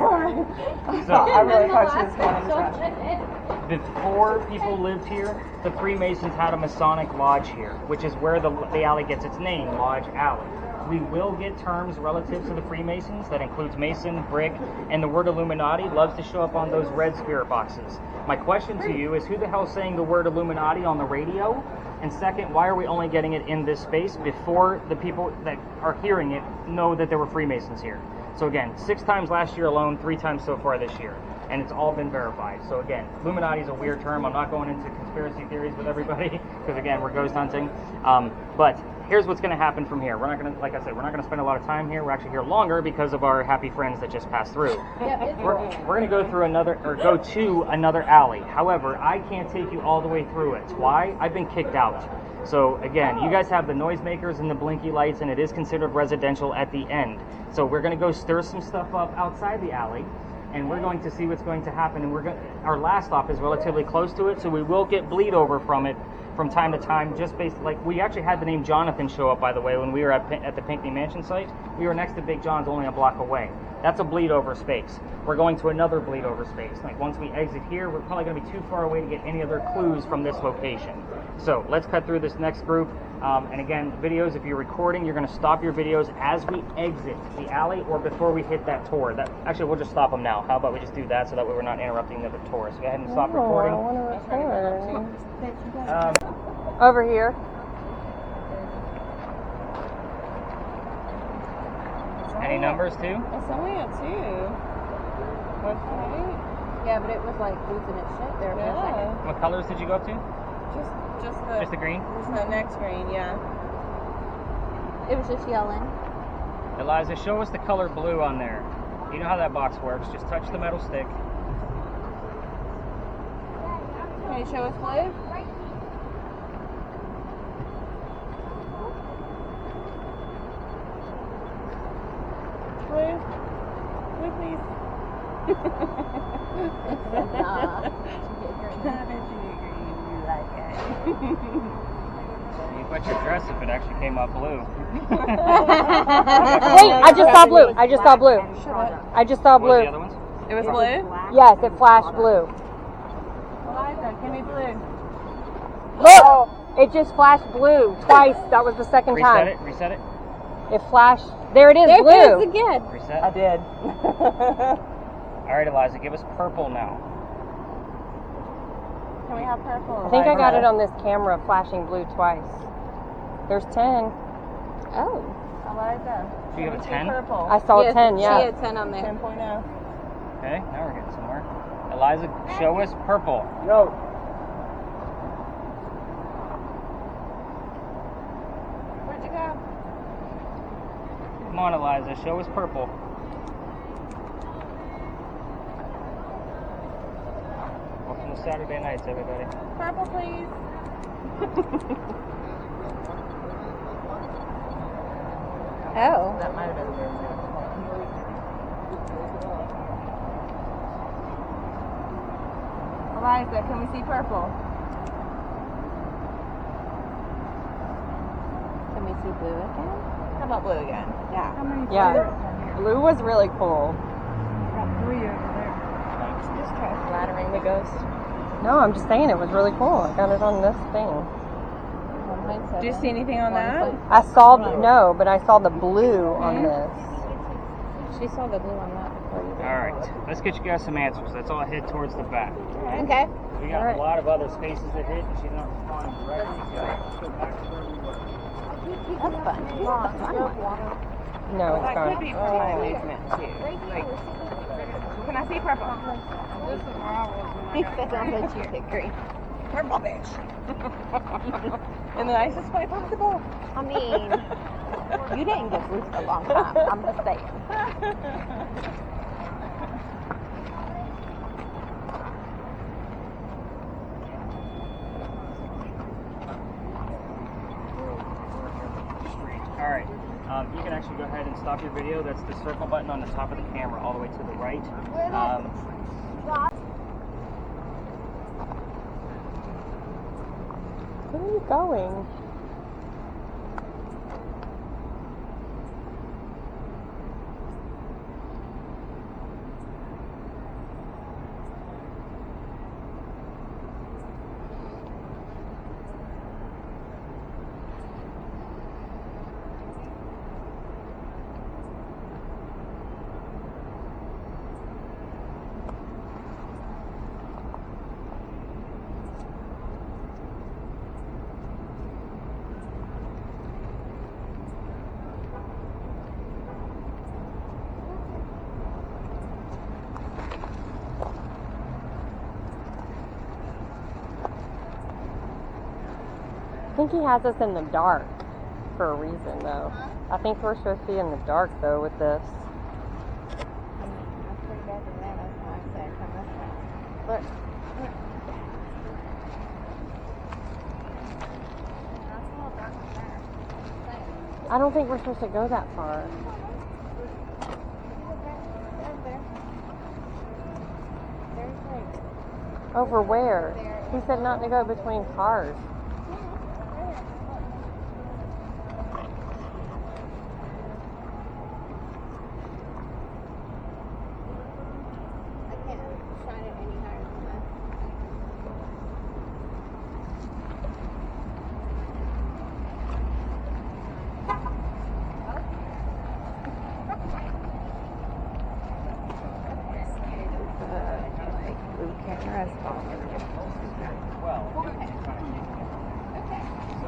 so, I really thought she was going in the trash. before people lived here, the Freemasons had a Masonic lodge here, which is where the alley gets its name, Lodge Alley. We will get terms relative to the Freemasons that includes Mason, Brick, and the word Illuminati loves to show up on those red spirit boxes. My question to you is, who the hell is saying the word Illuminati on the radio? And second, why are we only getting it in this space before the people that are hearing it know that there were Freemasons here? So again, 6 times last year alone, 3 times so far this year. And it's all been verified. So again, Illuminati is a weird term. I'm not going into conspiracy theories with everybody because again, we're ghost hunting. But here's what's going to happen from here. We're not going to, like I said, we're not going to spend a lot of time here. We're actually here longer because of our happy friends that just passed through. We're going to go through go to another alley. However, I can't take you all the way through it. Why? I've been kicked out. So again, you guys have the noisemakers and the blinky lights, and it is considered residential at the end. So we're going to go stir some stuff up outside the alley, and we're going to see what's going to happen. And our last stop is relatively close to it, so we will get bleed over from it from time to time. Just based, like, we actually had the name Jonathan show up, by the way, when we were at the Pinckney Mansion site. We were next to Big John's, only a block away. That's a bleed over space. We're going to another bleed over space. Like, once we exit here, we're probably going to be too far away to get any other clues from this location. So let's cut through this next group. And again, videos, if you're recording, you're going to stop your videos as we exit the alley or before we hit that tour. Actually, we'll just stop them now. How about we just do that so that way we're not interrupting the other tour. So go ahead and stop recording. I want to record. Um, Over here. Any numbers too? It's only at 2. Okay. Yeah, but it was like losing its shit there for a second. Yeah. What colors did you go up to? Just the green? Just the next green, yeah. It was just yelling. Eliza, show us the color blue on there. You know how that box works. Just touch the metal stick. Can you show us blue? Blue? Blue, please. You put your dress if it actually came up blue. Wait, I just saw blue. I just saw blue. I just saw What was the blue. other ones? It was blue? Yes, it flashed blue. Eliza, give me blue. Look! It just flashed blue twice. That was the second time. Reset it. It flashed. There it is, There blue. it is again. Reset. I did. All right, Eliza, give us purple now. Can we have purple? I think I got it on this camera flashing blue twice. There's 10. Oh. Eliza. Do you have a 10? Purple. I saw Yes, 10, She yeah. had 10 on there. 10.0. Okay, now we're getting somewhere. Eliza, show us purple. Yo. Where'd you go? Come on, Eliza, show us purple. Welcome to Saturday nights, everybody. Purple, please. Oh. That might have been there. Eliza, can we see purple? Can we see blue again? How about blue again? Yeah. Yeah. Blue was really cool. Just try flattering the ghost. No, I'm just saying it was really cool. I got it on this thing. Do you see anything on that? I saw no, but I saw the blue on this. She saw the blue on that before you did. All right, let's get you guys some answers. Let's all head towards the back. Okay. We got a lot of other spaces to hit, and she's not responding directly. So let's go back to where we were. That's fun. No, it's That gone. could be for my movement too. Like, can I see purple? He said, I'll let you pick green. Purple, bitch. In the nicest way possible. I mean, you didn't get blue for a long time. I'm just saying. Alright, you can actually go ahead and stop your video. That's the circle button on the top of the camera, all the way to the right. Where are you going? I think he has us in the dark for a reason, though. I think we're supposed to be in the dark, though, with this. That's pretty bad for them. That's why I said come this way. Look. That's a little dark up there. I don't think we're supposed to go that far. There's like Over where? He said not to go between cars.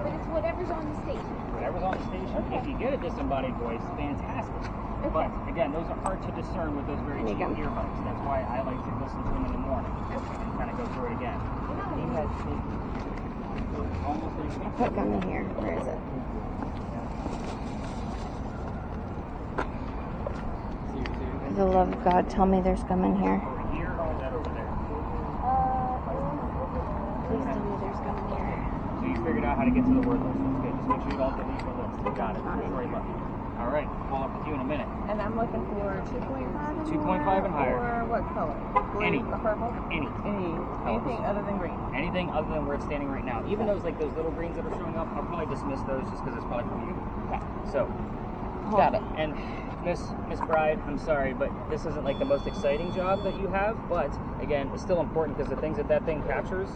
But it's whatever's on the station. Whatever's on the station. Okay. If you get a disembodied voice, fantastic. Okay. But again, those are hard to discern with those very cheap earbuds. That's why I like to listen to them in the morning and kind of go through it again. put gum in here. Where is it? For the love of God, tell me there's gum in here. Over here or is that over there? Please tell me there's gum in here. So you figured out how to get to the word list. That's good. Just make sure you don't delete the list. You got it. Don't worry about it. All right, follow up with you in a minute. And I'm looking for 2.5 2.5 and higher. Or what color? Blue, Any. or purple? Anything other than green. Anything other than where it's standing right now. Even those like those little greens that are showing up, I'll probably dismiss those just because it's probably from you. Okay. So, Got it. And Miss Bride, I'm sorry, but this isn't like the most exciting job that you have. But again, it's still important because the things that thing captures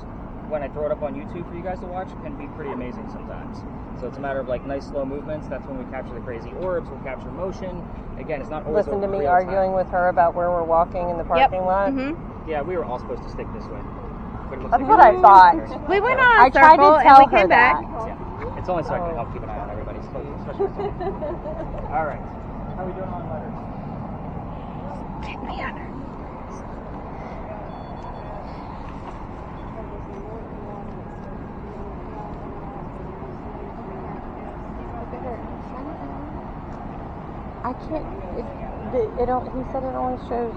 when I throw it up on YouTube for you guys to watch can be pretty amazing sometimes. So it's a matter of like nice slow movements. That's when we capture the crazy orbs. We'll capture motion. Again, it's not always Listen to me real arguing time. with her about where we're walking in the parking lot. Mm-hmm. Yeah, we were all supposed to stick this way. But it looks That's like what I thought. We went on a I tried circle to tell and we her came that. back. Yeah, it's only so I can help keep an eye on everybody, especially All right. How are we doing on letters? Take me under. I can't. He said it only shows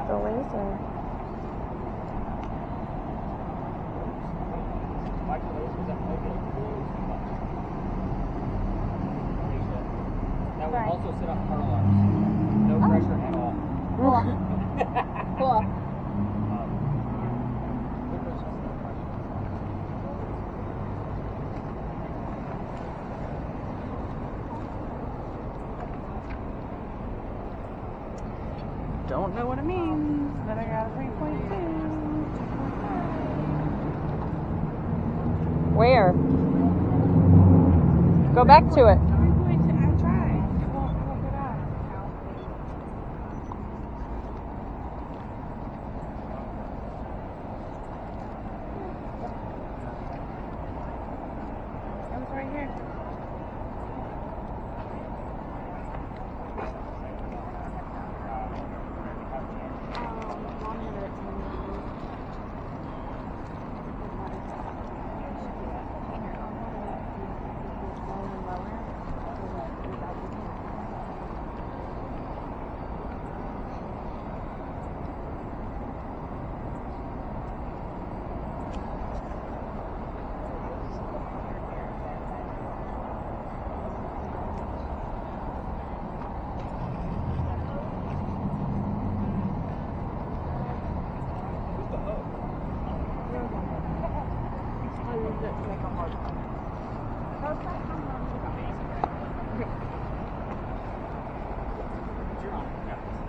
the laser. That will also set off car alarms. No pressure at all. Cool. Don't know what it means, but I got a 3.2. Where? Go back to it. 3.2. I tried. It won't get out. It was right here.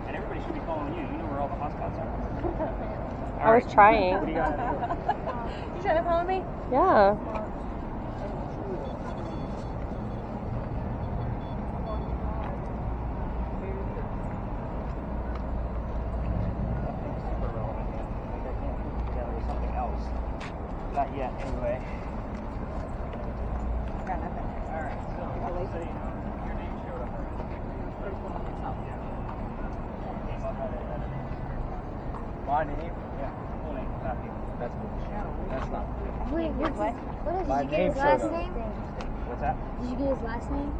And everybody should be following you. You know where all the hotspots are. I was trying. What do you got? You trying to follow me? Yeah. Super relevant. I think I can't put together with something else. Not yet, anyway. Got nothing. Alright, so you know, your name showed up already. My name? Yeah, full name, copy. That's bullshit. That's not real. Wait, what is, My did you get name his last showed up. name? What's that? Did you get his last name?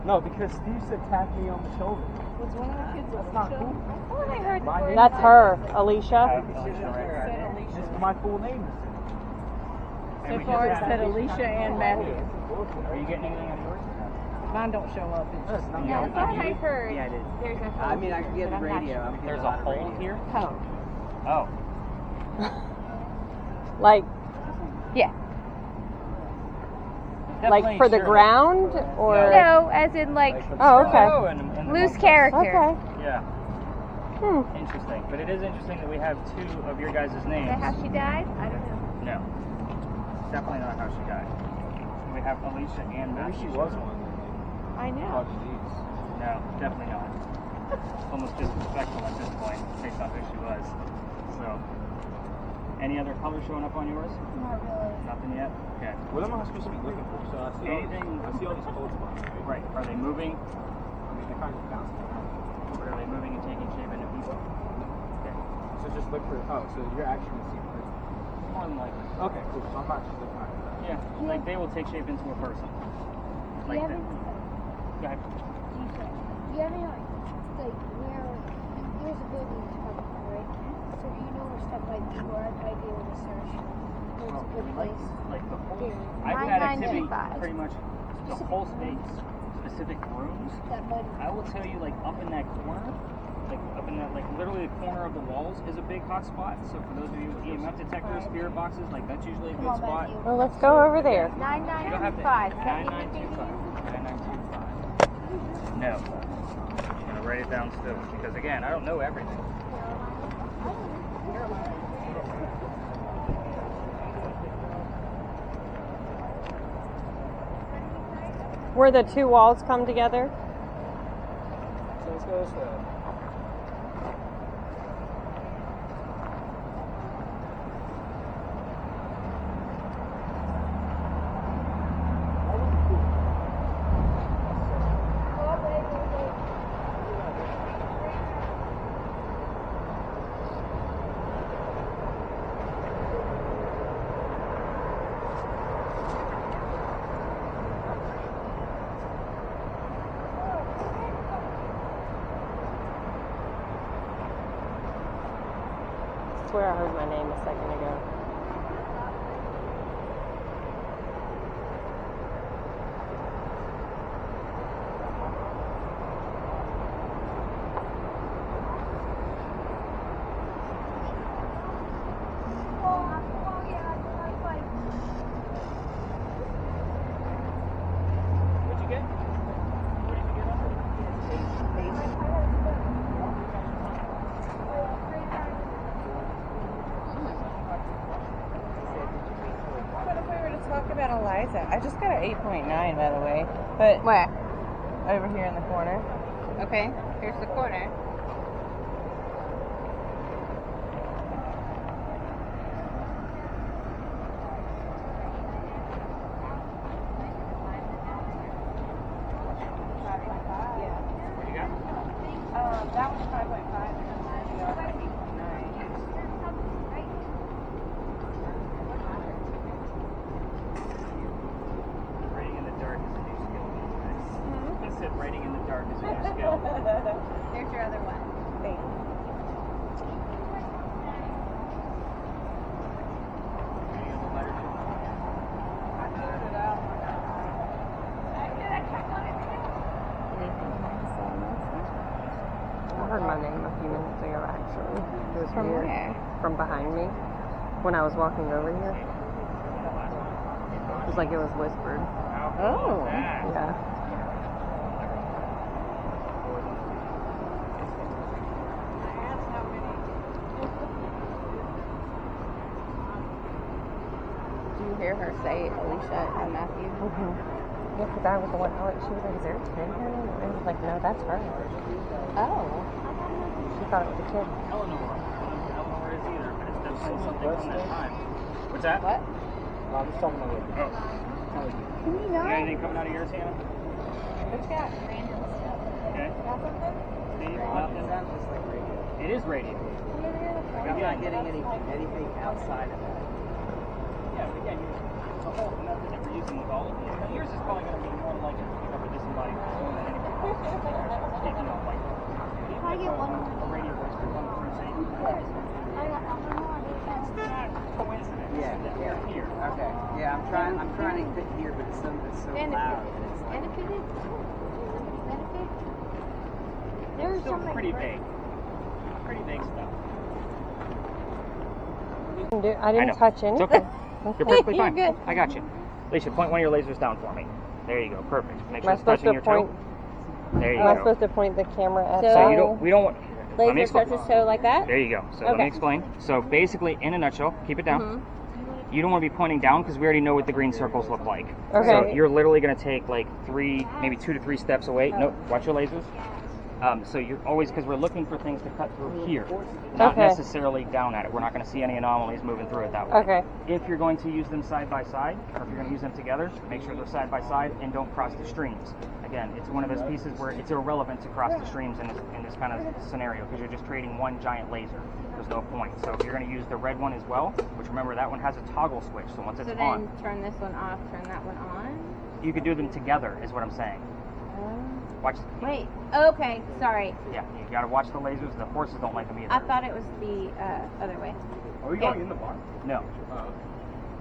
No, because Steve said tap me on the shoulder. Was one of the kids That's not cool. Oh, I heard My name That's her, Alicia. Alicia, right? It's my full name. And we So far it just said had- Alicia and Matthew. Are you getting anything out of yours? Mine don't show up. It's just No, Yeah, I thought I heard Yeah, I did. there's a I mean, I can get the radio. I'm getting There's a a lot of hole radio. here? code. Oh. Like Definitely for the sure. ground or? No, as in like Oh, okay. Oh, and the loose one- character. Okay. Yeah, Hmm. interesting. But it is interesting that we have two of your guys' names. Is that how she died? I don't know. No. Definitely not how she died. We have Alicia and Maybe Matthew. she was one. I know. Probably these. No, definitely not. Almost disrespectful at this point, based on who she was. So, any other colors showing up on yours? Not really. Nothing yet? Okay. What am I supposed to be looking for? So I see Anything- I see all these cold spots. Right. Are they moving? I mean, they're kind of bouncing around. Or are they moving and taking shape into people? Okay. So just look for. Oh, so you're actually gonna see person. More than likely. Okay, cool. So I'm not just looking at that. Yeah. Like they will take shape into a person. Do you Like have that. any, Go ahead. do you have any like where there's a building in Chicago, right? So do you know where stuff like where I'd be able to search? Where it's a good place? Like the whole. Here. I've had activity 995. pretty much the whole state, specific rooms. That mud. I will tell you, like up in that corner, like up in that, like literally the corner of the walls is a big hot spot. So for those of you with EMF detectors, spirit boxes, like that's usually a Come good on, spot. Matthew. Well, let's go over there. You don't have to. 9995. 9925. 9925. No. I'm gonna write it down still because again, I don't know everything. Where the two walls come together? So let's go this way. I swear I heard my name a second ago. What'd you get? What did you get What if we were to talk about Eliza? I just got an 8.9, by the way. But Where? over here in the corner. Okay, here's the corner. What do you got? That was 5.5. And then the other 8.9. Writing in the dark is a new skill these days. I said writing in the dark is a new skill. There's your other one. Thanks. Any other letters you want? I heard my name a few minutes ago, actually. It was From weird. where? From behind me. When I was walking over here. It was like it was whispered. Oh. Yeah. Do you hear her say Alicia and Matthew? Yeah, because I was the one. She was like, "Is there a kid here?" And I was like, "No, that's her." Oh. She thought it was a kid. Eleanor. I don't know who Eleanor is either, but it's definitely something from that time. What's that? What? I'm just talking about like, Can you You got anything coming out of yours, Hannah? What's that? Random stuff. Okay. Got something? Steve, It nothing? sounds just like radio. It is radio. Like I'm not getting anything outside of that. Yeah, but again, the whole method that we're using with all of these. Now, yours is probably going to be more like a cover disembodied person than anything else. Taking off like I get one more? a radio voice for one person. I got one more. It's not coincidence Yeah, that yeah. we're here. Okay. Yeah, I'm trying to fit here, but it's so loud. And it's like, Benefited? Somebody's benefit? There's Still somebody pretty vague. Pretty vague stuff. I didn't know. touch anything. It's okay. You're perfectly You're fine. good. I got you. Alicia, point one of your lasers down for me. There you go. Perfect. Make Am sure I it's supposed touching to your toe. point? There you Am I go. supposed to point the camera at? So- So we don't want. Let me Laser explain. touches toe like that? There you go. So let me Okay. explain. So basically, in a nutshell, keep it down. Mm-hmm. You don't want to be pointing down because we already know what the green circles look like. Okay. So you're literally going to take like maybe 2 to 3 steps away. Nope. Watch your lasers. So you're always, because we're looking for things to cut through here, not Okay. necessarily down at it. We're not going to see any anomalies moving through it that way. Okay. If you're going to use them side by side, or if you're going to use them together, make sure they're side by side and don't cross the streams. Again, it's one of those pieces where it's irrelevant to cross the streams in this kind of scenario because you're just creating one giant laser. There's no point. So if you're going to use the red one as well, which remember that one has a toggle switch, so once it's So on, then turn this one off, turn that one on. you could do them together is what I'm saying. Watch. Wait. Okay. Sorry. Yeah, you got to watch the lasers. The horses don't like them either. I thought it was the other way. are we going in the bar? No.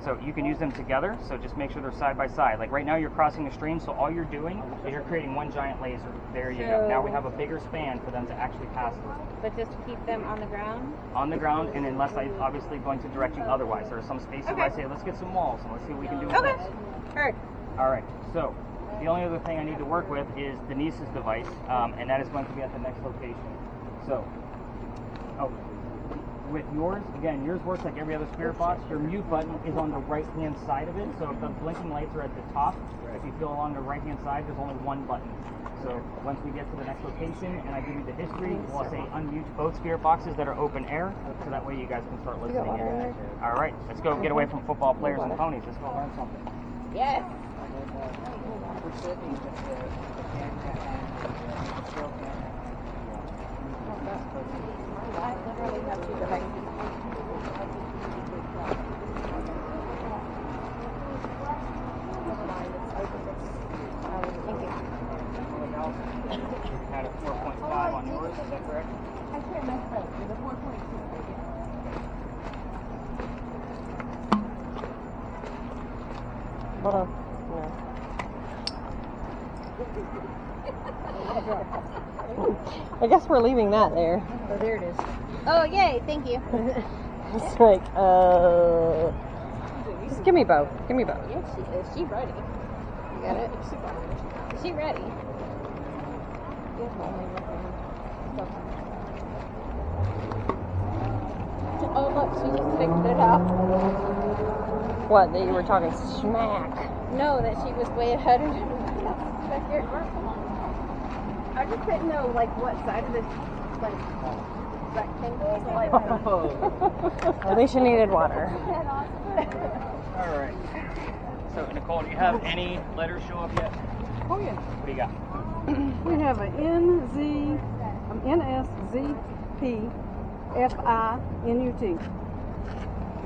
So you can use them together, so just make sure they're side by side. Like right now you're crossing the stream, so all you're doing is you're creating one giant laser. There you go. Now we have a bigger span for them to actually pass through. But just keep them on the ground. On the ground, and unless I'm obviously going to direct you otherwise. There are some spaces where I say, let's get some walls, and let's see what we can do with Okay. this. Heard. All right, so the only other thing I need to work with is Denise's device, and that is going to be at the next location. So, with yours, again, yours works like every other spirit box. Your mute button is on the right-hand side of it, so if the blinking lights are at the top, if you feel along the right-hand side, there's only one button. So once we get to the next location and I give you the history, we'll say unmute both spirit boxes that are open air, so that way you guys can start listening in. All right, let's go get away from football players and ponies. Let's go learn something. Yes. I literally have 2 devices. Thank you. You had a 4.5 on yours, is that correct? I can't mess up. There's a 4.2. Hold on. No. I guess we're leaving that there. Oh, there it is. Oh, yay. Thank you. It's like, just give me both. Give me both. Yes, she is. She ready. You got it? Is she ready? Oh, look. She just figured it out. What, that you were talking smack? No, that she was way ahead of me. Back here. I just didn't know, like, what side of this, like, rectangle. Like, Alicia needed water. All right. So, Nicole, do you have any letters show up yet? Oh yeah. What do you got? We have an NSZPFINUT.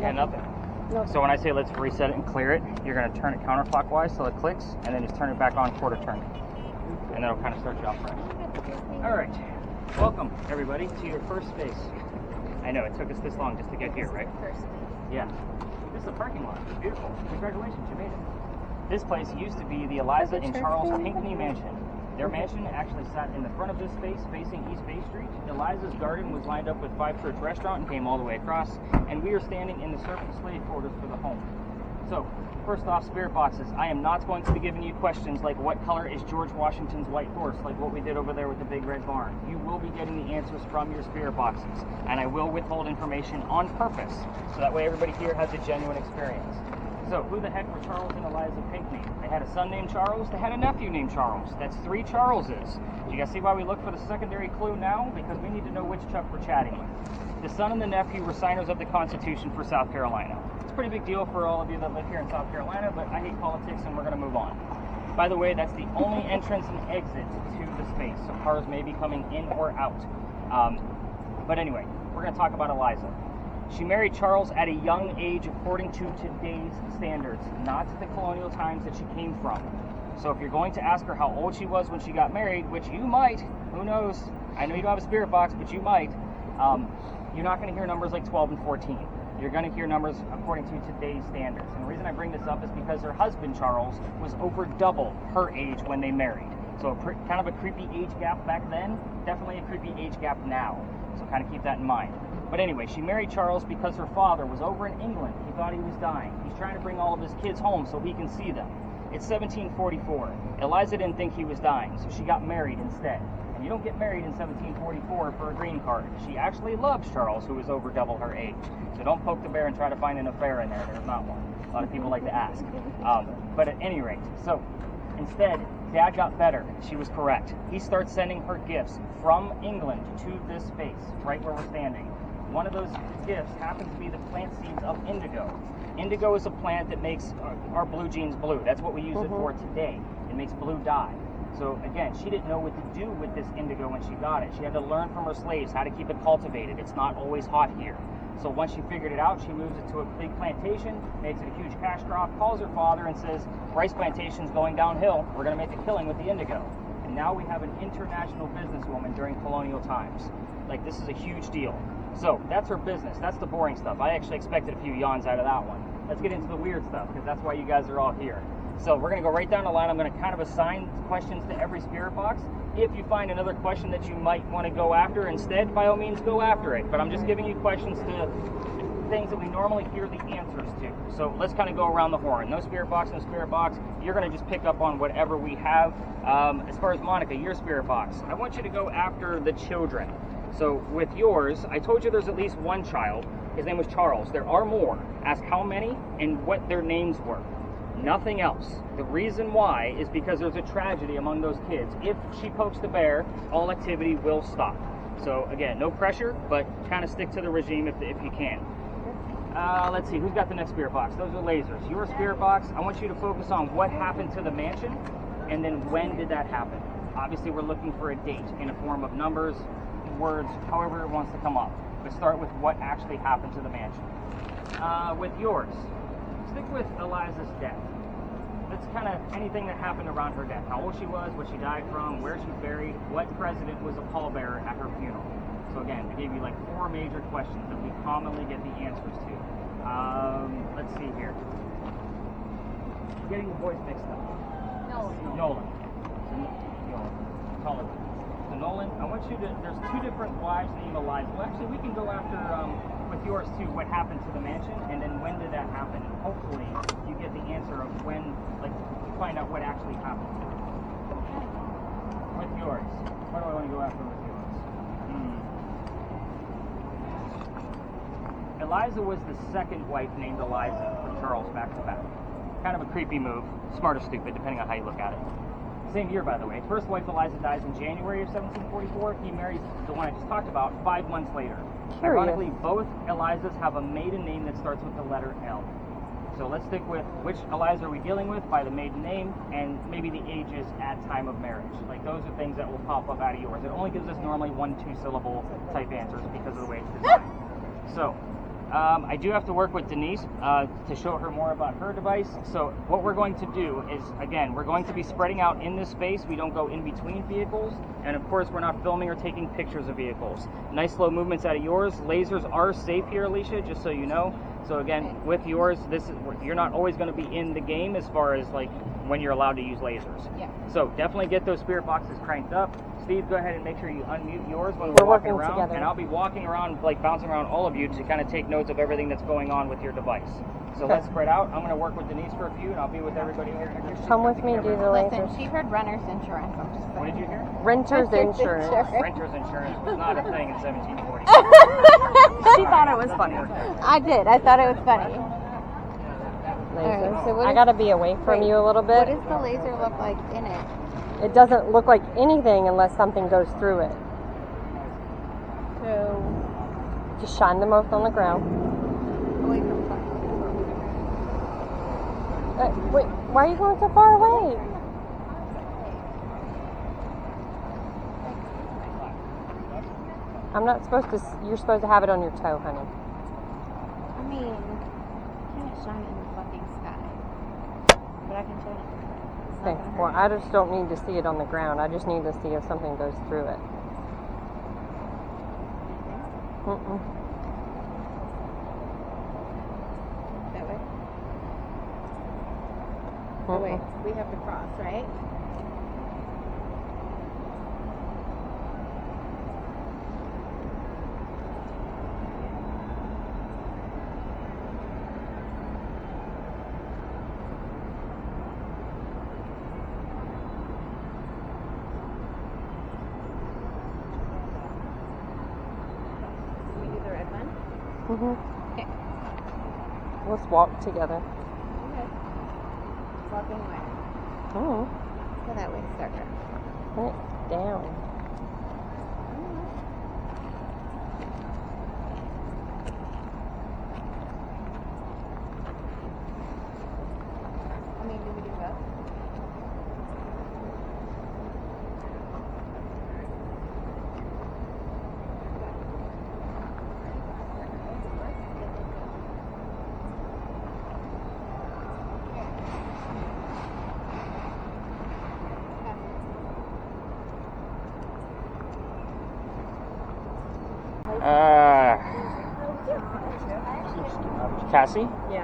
Yeah, nothing. No. So when I say let's reset it and clear it, you're going to turn it counterclockwise so it clicks, and then just turn it back on quarter turn. And that'll kind of start you off fresh. All right. Welcome, everybody, to your first space. I know, it took us this long just to get here, right? Yeah. This is the parking lot. It's beautiful. Congratulations, you made it. This place used to be the Eliza and Charles Pinckney Mansion. Their mansion actually sat in the front of this space facing East Bay Street. Eliza's garden was lined up with Five Church Restaurant and came all the way across, and we are standing in the servant slave quarters for the home. So, first off, spirit boxes. I am not going to be giving you questions like what color is George Washington's white horse, like what we did over there with the big red barn. You will be getting the answers from your spirit boxes, and I will withhold information on purpose, so that way everybody here has a genuine experience. So, who the heck were Charles and Eliza Pinckney? They had a son named Charles, they had a nephew named Charles. That's 3 Charleses. You guys see why we look for the secondary clue now? Because we need to know which Chuck we're chatting with. The son and the nephew were signers of the Constitution for South Carolina. It's a pretty big deal for all of you that live here in South Carolina, but I hate politics and we're going to move on. By the way, that's the only entrance and exit to the space, so cars may be coming in or out. But anyway, we're going to talk about Eliza. She married Charles at a young age according to today's standards, not the colonial times that she came from. So if you're going to ask her how old she was when she got married, which you might, who knows, I know you don't have a spirit box, but you might, you're not going to hear numbers like 12 and 14. You're going to hear numbers according to today's standards. And the reason I bring this up is because her husband, Charles, was over double her age when they married. So kind of a creepy age gap back then, definitely a creepy age gap now. So kind of keep that in mind. But anyway, she married Charles because her father was over in England. He thought he was dying. He's trying to bring all of his kids home so he can see them. It's 1744. Eliza didn't think he was dying, so she got married instead. And you don't get married in 1744 for a green card. She actually loves Charles, who was over double her age. So don't poke the bear and try to find an affair in there. There's not one. A lot of people like to ask. But at any rate, so instead, Dad got better. She was correct. He starts sending her gifts from England to this space, right where we're standing. One of those gifts happens to be the plant seeds of indigo. Indigo is a plant that makes our blue jeans blue. That's what we use it for today. It makes blue dye. So again, she didn't know what to do with this indigo when she got it. She had to learn from her slaves how to keep it cultivated. It's not always hot here. So once she figured it out, she moves it to a big plantation, makes it a huge cash crop, calls her father and says, rice plantation's going downhill. We're going to make a killing with the indigo. And now we have an international businesswoman during colonial times. Like, this is a huge deal. So that's her business. That's the boring stuff. I actually expected a few yawns out of that one. Let's get into the weird stuff, because that's why you guys are all here. So we're going to go right down the line. I'm going to kind of assign questions to every spirit box. If you find another question that you might want to go after instead, by all means, go after it. But I'm just giving you questions to things that we normally hear the answers to. So let's kind of go around the horn. No spirit box, no spirit box. You're going to just pick up on whatever we have. As far as Monica, your spirit box, I want you to go after the children. So with yours, I told you there's at least one child. His name was Charles. There are more. Ask how many and what their names were. Nothing else. The reason why is because there's a tragedy among those kids. If she pokes the bear, all activity will stop. So again, no pressure, but kind of stick to the regime if you can. Let's see, who's got the next spirit box? Those are lasers. Your spirit box, I want you to focus on what happened to the mansion, and then when did that happen. Obviously, we're looking for a date in a form of numbers, words, however it wants to come up. But start with what actually happened to the mansion. With yours, stick with Eliza's death. That's kind of anything that happened around her death. How old she was, what she died from, where she's buried, what president was a pallbearer at her funeral. So again, I gave you like 4 major questions that we commonly get the answers to. Let's see here. I'm getting the voice mixed up. Nolan. Nolan. So Nolan, I want you to, there's 2 different wives named Eliza. Well, actually, we can go after, with yours too, what happened to the mansion, and then when did that happen? Hopefully, you get the answer of when, like, you find out what actually happened. With yours, what do I want to go after with yours? Eliza was the second wife named Eliza from Charles back to back. Kind of a creepy move, smart or stupid, depending on how you look at it. Same year, by the way. First wife Eliza dies in January of 1744. He marries the one I just talked about 5 months later. Ironically, both Elizas have a maiden name that starts with the letter L. So let's stick with which Eliza are we dealing with by the maiden name and maybe the ages at time of marriage. Like, those are things that will pop up out of yours. It only gives us normally 1-2 syllable type answers because of the way it's designed. So I do have to work with Denise to show her more about her device. So what we're going to do is, again, we're going to be spreading out in this space. We don't go in between vehicles. And of course, we're not filming or taking pictures of vehicles. Nice slow movements out of yours. Lasers are safe here, Alicia, just so you know. So again, with yours, you're not always going to be in the game as far as like when you're allowed to use lasers. Yeah. So definitely get those spirit boxes cranked up. Steve, go ahead and make sure you unmute yours when we're walking around. Together. And I'll be walking around, like bouncing around all of you to kind of take notes of everything that's going on with your device. So let's spread out. I'm going to work with Denise for a few, and I'll be with everybody over here. Come with me, do the Listen, lasers. she heard renter's insurance. I'm just What saying. did you hear? Renter's insurance. Renter's insurance was not a thing in 1740. She thought it was funny. I did. I thought it was funny. Laser. Alright, so what I is- gotta be away from you a little What bit. does the laser look like in it? It doesn't look like anything unless something goes through it. So, Just shine them both on the ground. away from something. Wait, why are you going so far away? I'm not supposed to. You're supposed to have it on your toe, honey. I mean, you can't shine it in the fucking sky. But I can shine it. It's not Okay. gonna Well, hurt. I just don't need to see it on the ground. I just need to see if something goes through it. Mm-mm. That way? Oh, wait. Mm-mm. We have to cross, right? We do the red one? Mhm. Okay. Let's walk together. Okay. Walking where? Oh, So that way it's darker. right down. I mean, do we do both? Cassie? Yeah.